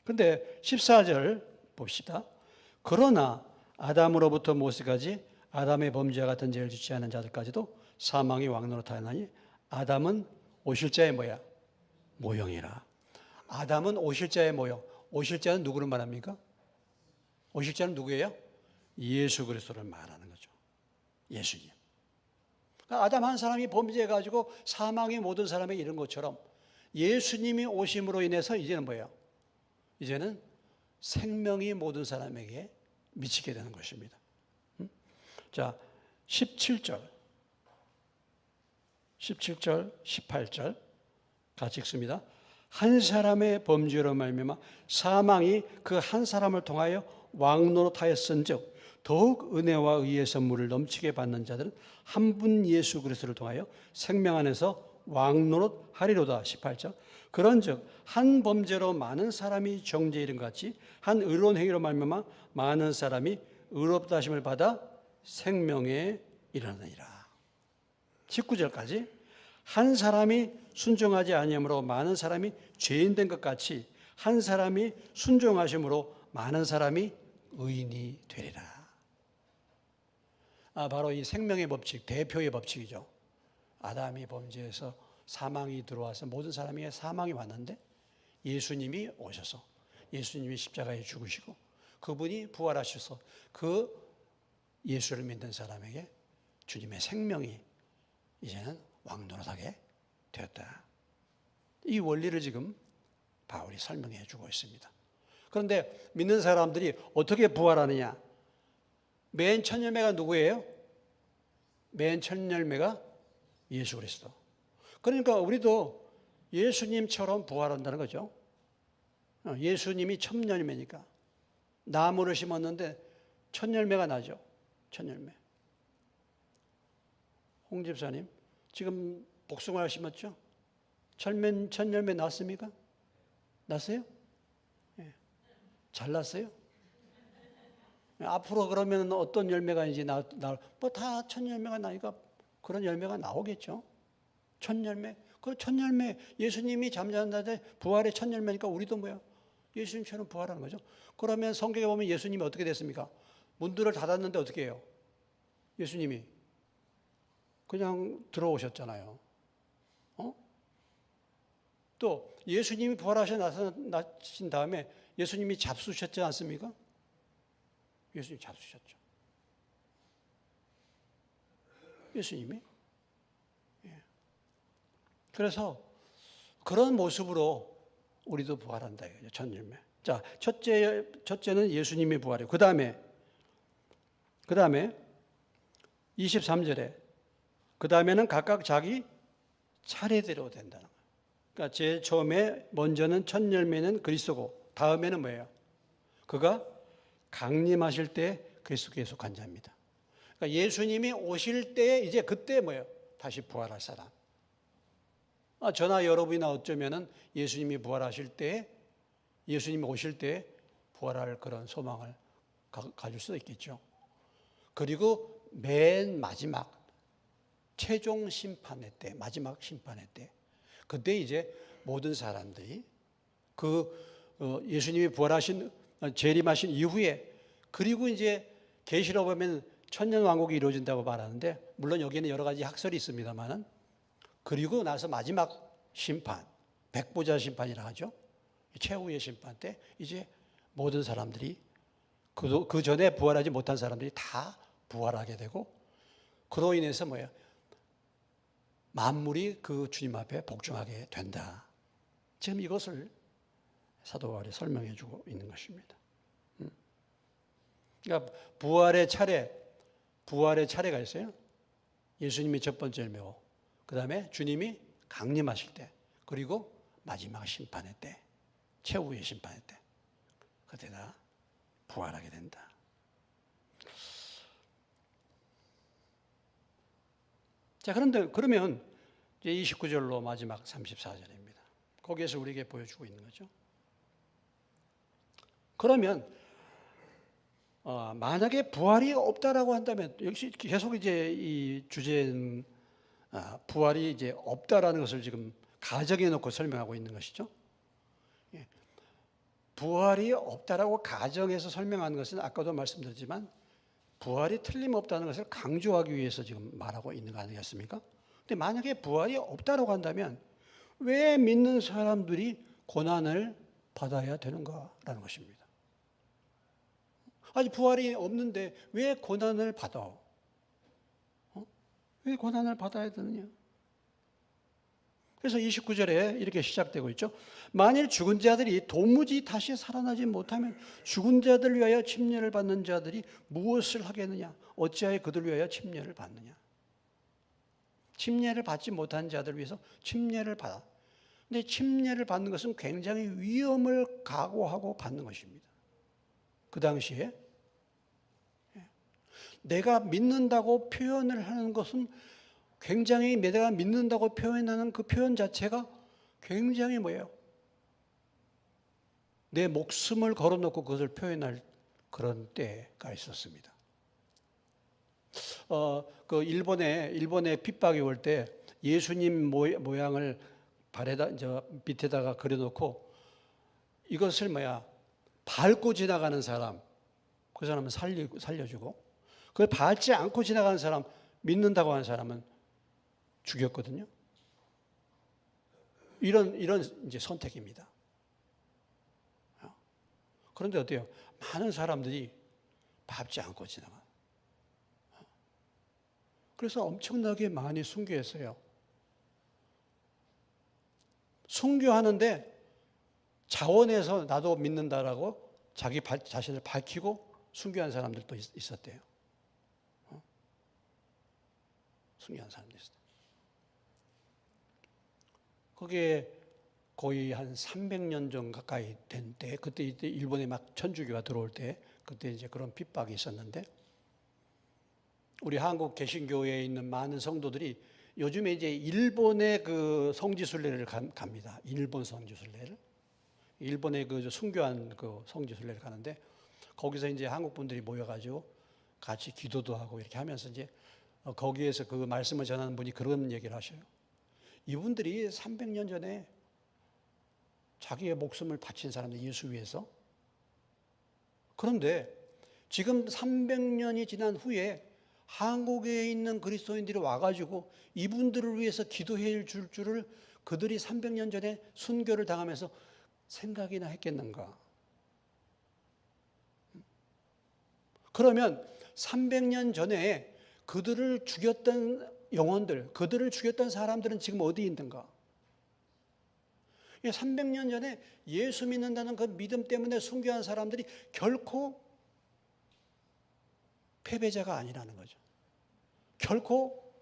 그런데 14절 봅시다. 그러나 아담으로부터 모세까지 아담의 범죄와 같은 죄를 짓지 않은 자들까지도 사망이 왕노릇하나니 아담은 오실 자의 뭐야? 모형이라. 아담은 오실 자의 모형. 오실 자는 누구를 말합니까? 오실 자는 누구예요? 예수 그리스도를 말하는 거죠. 예수님. 그러니까 아담 한 사람이 범죄해가지고 사망이 모든 사람에게 이른 것처럼 예수님이 오심으로 인해서 이제는 뭐예요? 이제는 생명이 모든 사람에게 미치게 되는 것입니다. 자, 17절, 18절 같이 읽습니다. 한 사람의 범죄로 말미암아 사망이 그 한 사람을 통하여 왕노릇하였은즉 더욱 은혜와 의의 선물을 넘치게 받는 자들은 한 분 예수 그리스도를 통하여 생명 안에서 왕노릇하리로다. 18절. 그런즉 한 범죄로 많은 사람이 정죄에 이른 것 같이 한 의로운 행위로 말미암아 많은 사람이 의롭다 하심을 받아 생명에 이르느니라. 19절까지 한 사람이 순종하지 아니함으로 많은 사람이 죄인 된 것 같이 한 사람이 순종하심으로 많은 사람이 의인이 되리라. 바로 이 생명의 법칙, 대표의 법칙이죠. 아담이 범죄해서 사망이 들어와서 모든 사람에게 사망이 왔는데 예수님이 오셔서 예수님이 십자가에 죽으시고 그분이 부활하셔서 그 예수를 믿는 사람에게 주님의 생명이 이제는 왕노릇하게 되었다. 이 원리를 지금 바울이 설명해 주고 있습니다. 그런데 믿는 사람들이 어떻게 부활하느냐? 맨 첫 열매가 누구예요? 맨 첫 열매가 예수 그리스도. 그러니까 우리도 예수님처럼 부활한다는 거죠. 예수님이 첫 열매니까. 나무를 심었는데 첫 열매가 나죠. 첫 열매. 홍 집사님, 지금 복숭아를 심었죠? 첫 열매 났습니까? 났어요? 예. 잘 났어요? 앞으로 그러면 어떤 열매가 이제 뭐 다 첫 열매가 나니까 그런 열매가 나오겠죠? 첫 열매. 그 첫 열매, 예수님이 잠자는 날에 부활의 첫 열매니까 우리도 뭐야? 예수님처럼 부활하는 거죠. 그러면 성경에 보면 예수님이 어떻게 됐습니까? 문들을 닫았는데 어떻게 해요? 예수님이 그냥 들어오셨잖아요. 또 예수님이 부활하셔 나신 다음에 예수님이 잡수셨지 않습니까? 예수님이 잡수셨죠. 예수님이. 예. 그래서 그런 모습으로 우리도 부활한다 이거죠. 첫 열매. 자, 첫째는 예수님이 부활이고 그 다음에 23절에 그 다음에는 각각 자기 차례대로 된다는 거예요. 그러니까 제일 처음에 먼저는 첫 열매는 그리스도고 다음에는 뭐예요? 그가 강림하실 때 그리스도께 속한 자입니다. 그러니까 예수님이 오실 때 이제 그때 뭐예요? 다시 부활할 사람. 저나 여러분이나 어쩌면은 예수님이 부활하실 때, 예수님이 오실 때 부활할 그런 소망을 가질 수도 있겠죠. 그리고 맨 마지막 최종 심판의 때, 마지막 심판의 때, 그때 이제 모든 사람들이 예수님이 부활하신 재림하신 이후에 그리고 이제 계시록 보면 천년 왕국이 이루어진다고 말하는데, 물론 여기에는 여러 가지 학설이 있습니다만은, 그리고 나서 마지막 심판, 백보자 심판이라 하죠. 최후의 심판 때 이제 모든 사람들이, 그 전에 부활하지 못한 사람들이 다 부활하게 되고, 그로 인해서 뭐예요? 만물이 그 주님 앞에 복종하게 된다. 지금 이것을 사도 바울이 설명해 주고 있는 것입니다. 그러니까 부활의 차례가 있어요. 예수님이 첫 번째를 메고, 그 다음에 주님이 강림하실 때, 그리고 마지막 심판의 때, 최후의 심판의 때, 그때 다 부활하게 된다. 자, 그러면 이제 29절로 마지막 34절입니다. 거기에서 우리에게 보여주고 있는 거죠. 그러면 만약에 부활이 없다라고 한다면, 역시 계속 이제 이 주제는 부활이 이제 없다라는 것을 지금 가정해 놓고 설명하고 있는 것이죠. 부활이 없다라고 가정해서 설명하는 것은 아까도 말씀드렸지만 부활이 틀림없다는 것을 강조하기 위해서 지금 말하고 있는 거 아니겠습니까? 근데 만약에 부활이 없다라고 한다면 왜 믿는 사람들이 고난을 받아야 되는가라는 것입니다. 아직 부활이 없는데 왜 고난을 받아? 왜 고난을 받아야 되느냐? 그래서 29절에 이렇게 시작되고 있죠. 만일 죽은 자들이 도무지 다시 살아나지 못하면 죽은 자들 위하여 침례를 받는 자들이 무엇을 하겠느냐? 어찌하여 그들 위하여 침례를 받느냐? 침례를 받지 못한 자들 위해서 침례를 받아. 근데 침례를 받는 것은 굉장히 위험을 각오하고 받는 것입니다. 그 당시에 내가 믿는다고 표현을 하는 것은 굉장히, 내가 믿는다고 표현하는 그 표현 자체가 굉장히 뭐예요? 내 목숨을 걸어놓고 그것을 표현할 그런 때가 있었습니다. 그 일본에 핍박이 올 때 예수님 모양을 밑에다가 그려놓고 이것을 밟고 지나가는 사람, 그 사람은 살려주고, 그걸 밟지 않고 지나가는 사람, 믿는다고 하는 사람은 죽였거든요. 이런 이제 선택입니다. 그런데 어때요? 많은 사람들이 밟지 않고 지나가. 그래서 엄청나게 많이 순교했어요. 순교하는데 자원해서 나도 믿는다라고 자기 자신을 밝히고 순교한 사람들도 있었대요. 순교한 사람도 있었대요. 거기에 거의 한 300년 전 가까이 된 때, 그때 일본에 막 천주교가 들어올 때, 그때 이제 그런 핍박이 있었는데, 우리 한국 개신교회에 있는 많은 성도들이 요즘에 이제 일본의 그 성지순례를 갑니다. 일본 성지순례를. 일본의 그 순교한 그 성지순례를 가는데, 거기서 이제 한국 분들이 모여가지고 같이 기도도 하고 이렇게 하면서 이제 거기에서 그 말씀을 전하는 분이 그런 얘기를 하셔요. 이분들이 300년 전에 자기의 목숨을 바친 사람들, 예수 위해서. 그런데 지금 300년이 지난 후에 한국에 있는 그리스도인들이 와가지고 이분들을 위해서 기도해 줄 줄을 그들이 300년 전에 순교를 당하면서 생각이나 했겠는가? 그러면 300년 전에 그들을 죽였던 영혼들, 그들을 죽였던 사람들은 지금 어디 있는가? 300년 전에 예수 믿는다는 그 믿음 때문에 순교한 사람들이 결코 패배자가 아니라는 거죠. 결코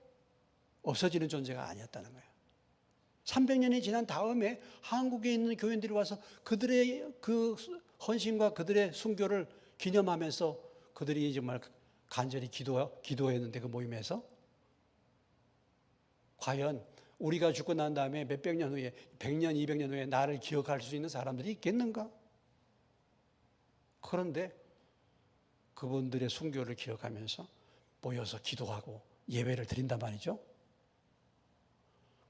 없어지는 존재가 아니었다는 거예요. 300년이 지난 다음에 한국에 있는 교인들이 와서 그들의 그 헌신과 그들의 순교를 기념하면서 그들이 정말 간절히 기도했는데 그 모임에서 과연 우리가 죽고 난 다음에 몇백 년 후에 100년, 200년 후에 나를 기억할 수 있는 사람들이 있겠는가? 그런데 그분들의 순교를 기억하면서 모여서 기도하고 예배를 드린단 말이죠.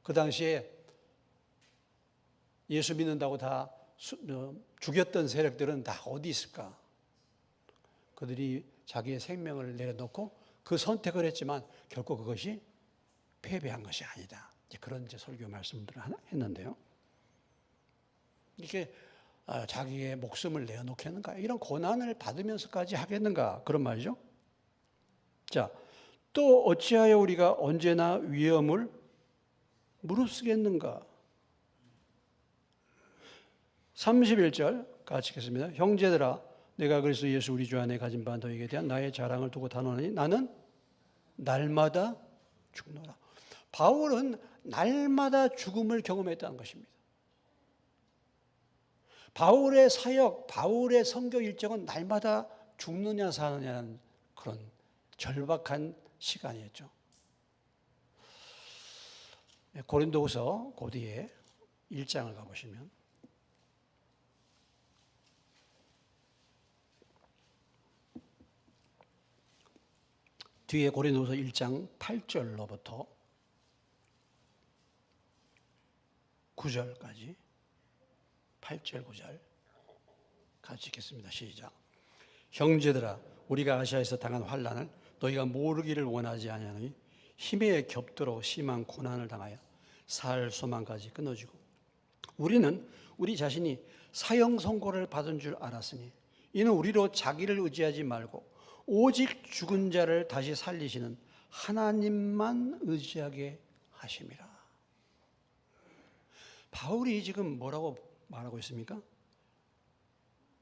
그 당시에 예수 믿는다고 다 죽였던 세력들은 다 어디 있을까? 그들이 자기의 생명을 내려놓고 그 선택을 했지만 결코 그것이 패배한 것이 아니다. 이제 그런 이제 설교 말씀들을 했는데요. 이렇게 자기의 목숨을 내어놓겠는가? 이런 고난을 받으면서까지 하겠는가? 그런 말이죠. 자, 또 어찌하여 우리가 언제나 위험을 무릅쓰겠는가? 31절 같이 읽겠습니다. 형제들아, 내가 그리스도 예수 우리 주 안에 가진 바 너에게 대한 나의 자랑을 두고 단언하니 나는 날마다 죽노라. 바울은 날마다 죽음을 경험했다는 것입니다. 바울의 사역, 바울의 선교 일정은 날마다 죽느냐 사느냐는 그런 절박한 시간이었죠. 고린도후서 그 뒤에 1장을 가보시면 뒤에 고린도후서 1장 8절로부터 9절까지 8절 9절 같이 읽겠습니다. 시작. 형제들아, 우리가 아시아에서 당한 환난을 너희가 모르기를 원하지 아니하노니 힘에 겹도록 심한 고난을 당하여 살 소망까지 끊어지고 우리는 우리 자신이 사형 선고를 받은 줄 알았으니 이는 우리로 자기를 의지하지 말고 오직 죽은 자를 다시 살리시는 하나님만 의지하게 하심이라. 바울이 지금 뭐라고 말하고 있습니까?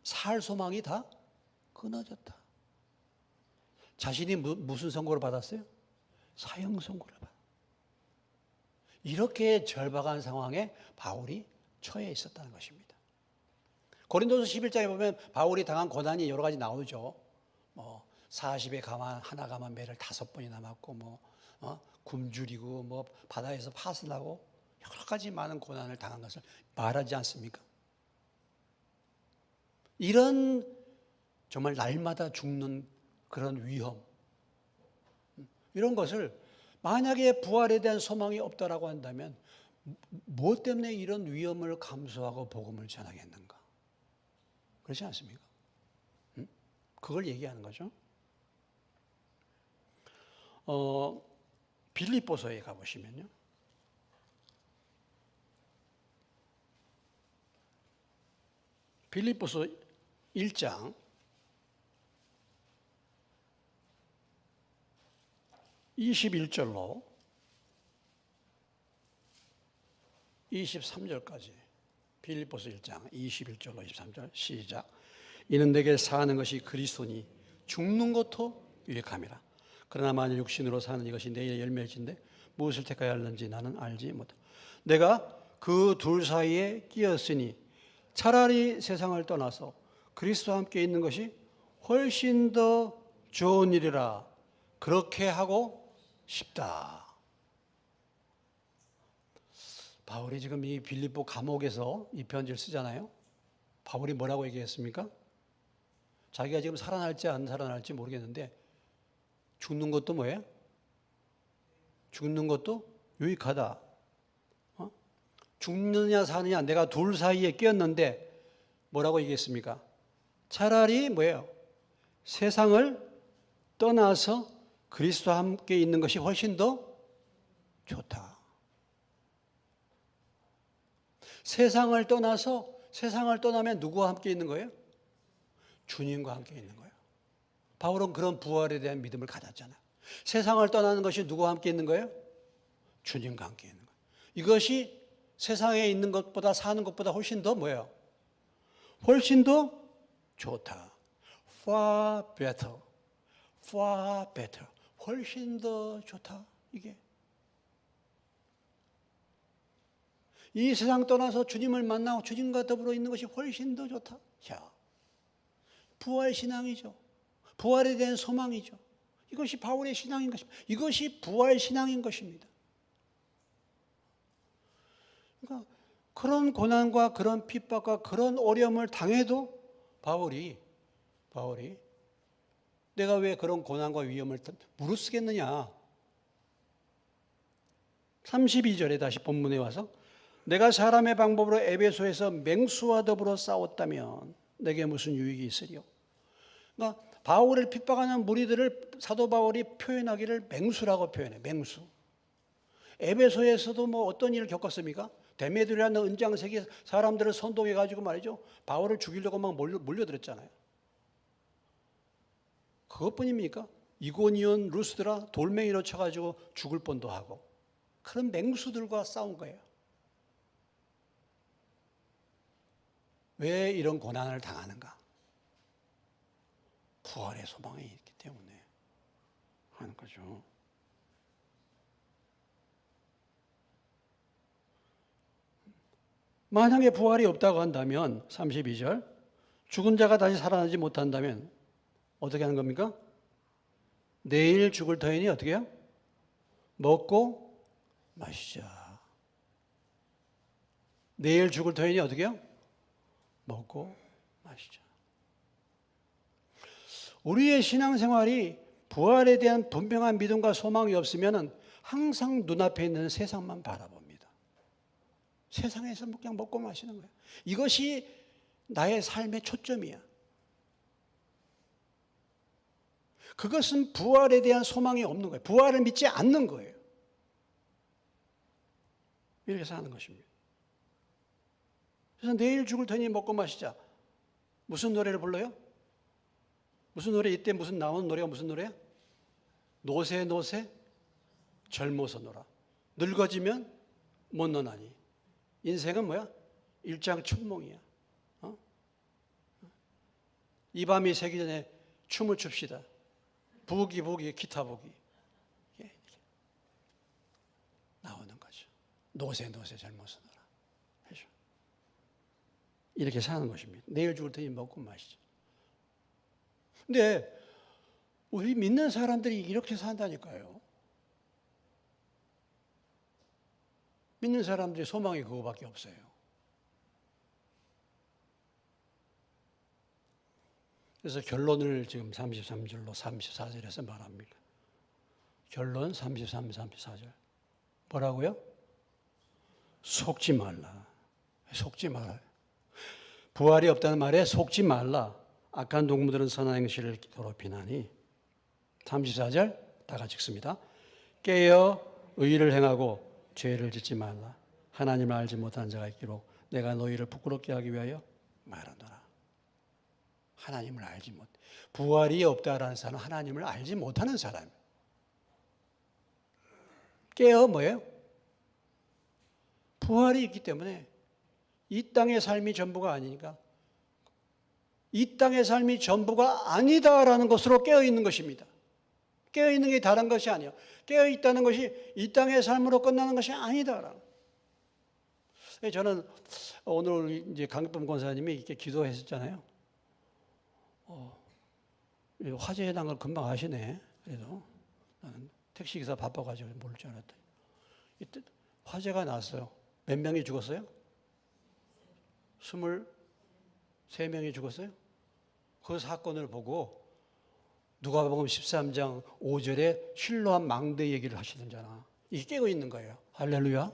살 소망이 다 끊어졌다. 자신이 무슨 선고를 받았어요? 사형 선고를 받았어요. 이렇게 절박한 상황에 바울이 처해 있었다는 것입니다. 고린도서 11장에 보면 바울이 당한 고난이 여러 가지 나오죠. 40에 가만 하나 가만 매를 5번이나 맞고 굶주리고 바다에서 파선하고 여러 가지 많은 고난을 당한 것을 말하지 않습니까? 이런 정말 날마다 죽는 그런 위험, 이런 것을 만약에 부활에 대한 소망이 없다라고 한다면 무엇 때문에 이런 위험을 감수하고 복음을 전하겠는가? 그렇지 않습니까? 그걸 얘기하는 거죠. 빌립보서에 가보시면요. 빌립보서 1장 21절로 23절까지 빌립보서 1장 21절로 23절 시작. 이는 내게 사는 것이 그리스도니 죽는 것도 유익함이라. 그러나 만일 육신으로 사는 이것이 내일의 열매일진데 무엇을 택하여 할는지 나는 알지 못하고 내가 그 둘 사이에 끼었으니 차라리 세상을 떠나서 그리스도와 함께 있는 것이 훨씬 더 좋은 일이라 그렇게 하고 싶다. 바울이 지금 이 빌립보 감옥에서 이 편지를 쓰잖아요. 바울이 뭐라고 얘기했습니까? 자기가 지금 살아날지 안 살아날지 모르겠는데 죽는 것도 뭐예요? 죽는 것도 유익하다. 죽느냐 사느냐 내가 둘 사이에 끼었는데 뭐라고 얘기했습니까? 차라리 뭐예요? 세상을 떠나서 그리스도와 함께 있는 것이 훨씬 더 좋다. 세상을 떠나면 누구와 함께 있는 거예요? 주님과 함께 있는 거예요. 바울은 그런 부활에 대한 믿음을 가졌잖아요. 세상을 떠나는 것이 누구와 함께 있는 거예요? 주님과 함께 있는 거예요. 이것이 세상에 있는 것보다 사는 것보다 훨씬 더 뭐예요? 훨씬 더 좋다. Far better. Far better. 훨씬 더 좋다. 이게. 이 세상 떠나서 주님을 만나고 주님과 더불어 있는 것이 훨씬 더 좋다. 자, 부활신앙이죠. 부활에 대한 소망이죠. 이것이 바울의 신앙인 것입니다. 이것이 부활신앙인 것입니다. 그러니까 그런 고난과 그런 핍박과 그런 어려움을 당해도 바울이 내가 왜 그런 고난과 위험을 무릅쓰겠느냐. 32절에 다시 본문에 와서 내가 사람의 방법으로 에베소에서 맹수와 더불어 싸웠다면 내게 무슨 유익이 있으리요. 그러니까 바울을 핍박하는 무리들을 사도 바울이 표현하기를 맹수라고 표현해. 맹수. 에베소에서도 뭐 어떤 일을 겪었습니까? 데메드리라는 은장색이 사람들을 선동해 가지고 말이죠, 바울을 죽이려고 막 몰려들었잖아요. 그것뿐입니까? 이고니온, 루스드라 돌멩이로 쳐가지고 죽을 뻔도 하고, 그런 맹수들과 싸운 거예요. 왜 이런 고난을 당하는가? 부활의 소망이 있기 때문에 하는 거죠. 만약에 부활이 없다고 한다면 32절, 죽은 자가 다시 살아나지 못한다면 어떻게 하는 겁니까? 내일 죽을 터이니 어떻게 해요? 먹고 마시자. 내일 죽을 터이니 어떻게 해요? 먹고 마시자. 우리의 신앙생활이 부활에 대한 분명한 믿음과 소망이 없으면 항상 눈앞에 있는 세상만 바라봅니다. 세상에서 그냥 먹고 마시는 거예요. 이것이 나의 삶의 초점이야. 그것은 부활에 대한 소망이 없는 거예요. 부활을 믿지 않는 거예요. 이렇게 사는 것입니다. 그래서 내일 죽을 테니 먹고 마시자. 무슨 노래를 불러요? 무슨 노래? 이때 무슨 나오는 노래가 무슨 노래야? 노세 노세 젊어서 놀아. 늙어지면 못 노나니. 인생은 뭐야? 일장춘몽이야. 이 밤이 새기 전에 춤을 춥시다. 부기 기타 부기. 이게 나오는 거죠. 노세 젊어서 놀아. 해줘. 이렇게 사는 것입니다. 내일 죽을 테니 먹고 마시죠. 근데 우리 믿는 사람들이 이렇게 산다니까요. 믿는 사람들의 소망이 그거밖에 없어요. 그래서 결론을 지금 33절로 34절에서 말합니다. 결론 33, 34절. 뭐라고요? 속지 말라. 속지 말아요. 부활이 없다는 말에 속지 말라. 악한 동무들은 선한 행실을 더럽히나니. 34절 다 같이 읽습니다. 깨어 의를 행하고 죄를 짓지 말라. 하나님을 알지 못한 자가 있기로 내가 너희를 부끄럽게 하기 위하여 말하노라. 하나님을 알지 못. 부활이 없다라는 사람은 하나님을 알지 못하는 사람. 깨어 뭐예요? 부활이 있기 때문에 이 땅의 삶이 전부가 아니니까, 이 땅의 삶이 전부가 아니다라는 것으로 깨어있는 것입니다. 깨어있는 게 다른 것이 아니에요. 깨어있다는 것이 이 땅의 삶으로 끝나는 것이 아니다라는. 저는 오늘 이제 강익범 권사님이 이렇게 기도했었잖아요. 화재에 난 걸 금방 아시네. 그래도 나는 택시기사 바빠가지고 모를 줄 알았더니 이때 화재가 났어요. 몇 명이 죽었어요? 23명이 죽었어요. 그 사건을 보고 누가복음 13장 5절에 실로암 망대 얘기를 하시던잖아. 이게 깨고 있는 거예요. 할렐루야.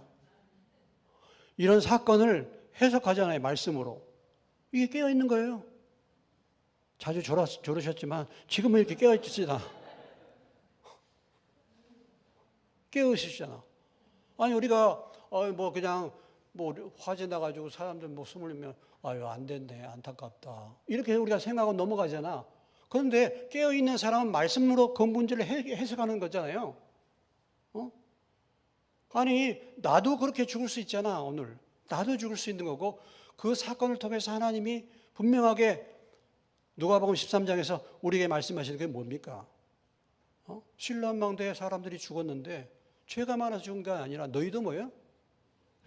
이런 사건을 해석하잖아요. 말씀으로. 이게 깨어 있는 거예요. 자주 졸으셨지만 지금은 이렇게 깨어 있으시다. 깨어 있으시잖아. 아니 우리가 뭐 그냥 뭐 화재 나가지고 사람들 뭐 20명 아유 안 됐네 안타깝다 이렇게 우리가 생각하고 넘어가잖아. 그런데 깨어 있는 사람은 말씀으로 그 문제를 해석하는 거잖아요. 아니 나도 그렇게 죽을 수 있잖아. 오늘 나도 죽을 수 있는 거고, 그 사건을 통해서 하나님이 분명하게 누가복음 13장에서 우리에게 말씀하시는 게 뭡니까? 실로암 망대에 사람들이 죽었는데 죄가 많아서 죽은 게 아니라 너희도 뭐예요?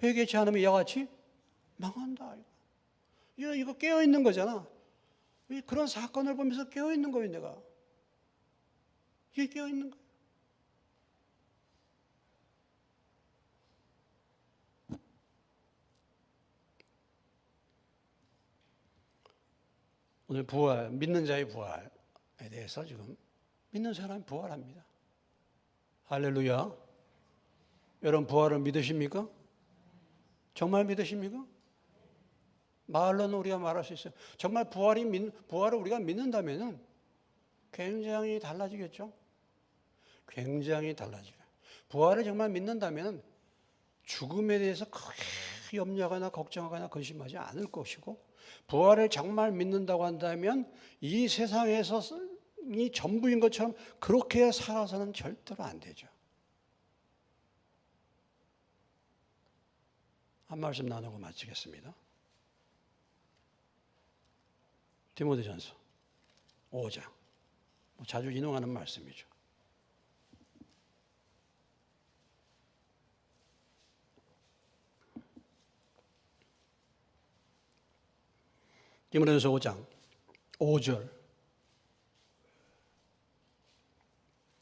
회개치 않으면 이와 같이 망한다. 이거 깨어있는 거잖아. 그런 사건을 보면서 깨어있는 거예요, 내가. 이게 깨어있는 거예요. 오늘 부활, 믿는 자의 부활에 대해서 지금 믿는 사람이 부활합니다. 할렐루야. 여러분 부활을 믿으십니까? 정말 믿으십니까? 말로는 우리가 말할 수 있어요. 정말 부활을 우리가 믿는다면은 굉장히 달라지겠죠? 굉장히 달라지죠. 부활을 정말 믿는다면 죽음에 대해서 크게 염려하거나 걱정하거나 근심하지 않을 것이고, 부활을 정말 믿는다고 한다면 이 세상에서 이 전부인 것처럼 그렇게 살아서는 절대로 안 되죠. 한 말씀 나누고 마치겠습니다. 디모데전서 5장, 자주 인용하는 말씀이죠. 디모데전서 5장 5절,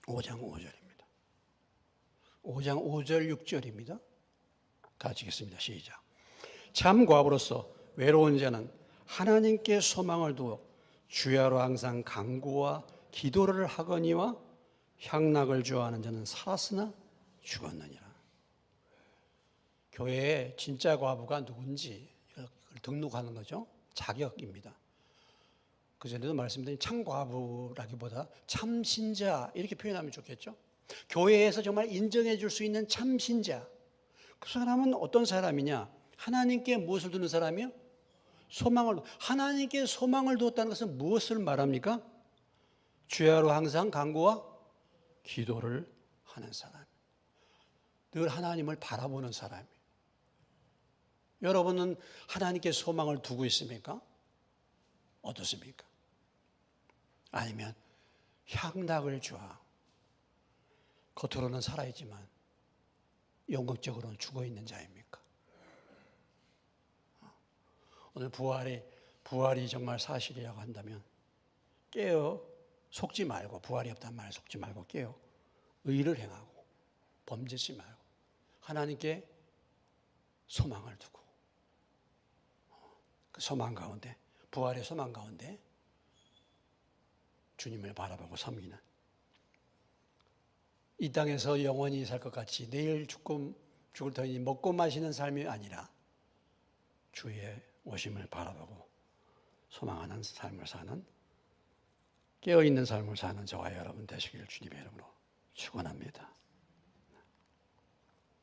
5장 5절입니다. 5장 5절 6절입니다. 같이 읽겠습니다. 시작. 참 과부로서 외로운 자는 하나님께 소망을 두어 주야로 항상 간구와 기도를 하거니와 향락을 좋아하는 자는 살았으나 죽었느니라. 교회에 진짜 과부가 누군지 등록하는 거죠. 자격입니다. 그 전에도 말씀드린 참과부라기보다 참신자 이렇게 표현하면 좋겠죠. 교회에서 정말 인정해 줄 수 있는 참신자. 그 사람은 어떤 사람이냐? 하나님께 무엇을 두는 사람이요? 소망을. 하나님께 소망을 두었다는 것은 무엇을 말합니까? 주야로 항상 간구와 기도를 하는 사람. 늘 하나님을 바라보는 사람이에요. 여러분은 하나님께 소망을 두고 있습니까? 어떻습니까? 아니면 향락을 좋아하고 겉으로는 살아있지만 영적으로는 죽어있는 자입니까? 오늘 부활이 정말 사실이라고 한다면 깨어 속지 말고, 부활이 없다는 말 속지 말고 깨어 의를 행하고 범죄치 말고 하나님께 소망을 두고 그 소망 가운데, 부활의 소망 가운데 주님을 바라보고 섬기는, 이 땅에서 영원히 살 것 같이 내일 죽을 터이니 먹고 마시는 삶이 아니라 주의 오심을 바라보고 소망하는 삶을 사는, 깨어있는 삶을 사는 저와 여러분 되시기를 주님의 이름으로 축원합니다.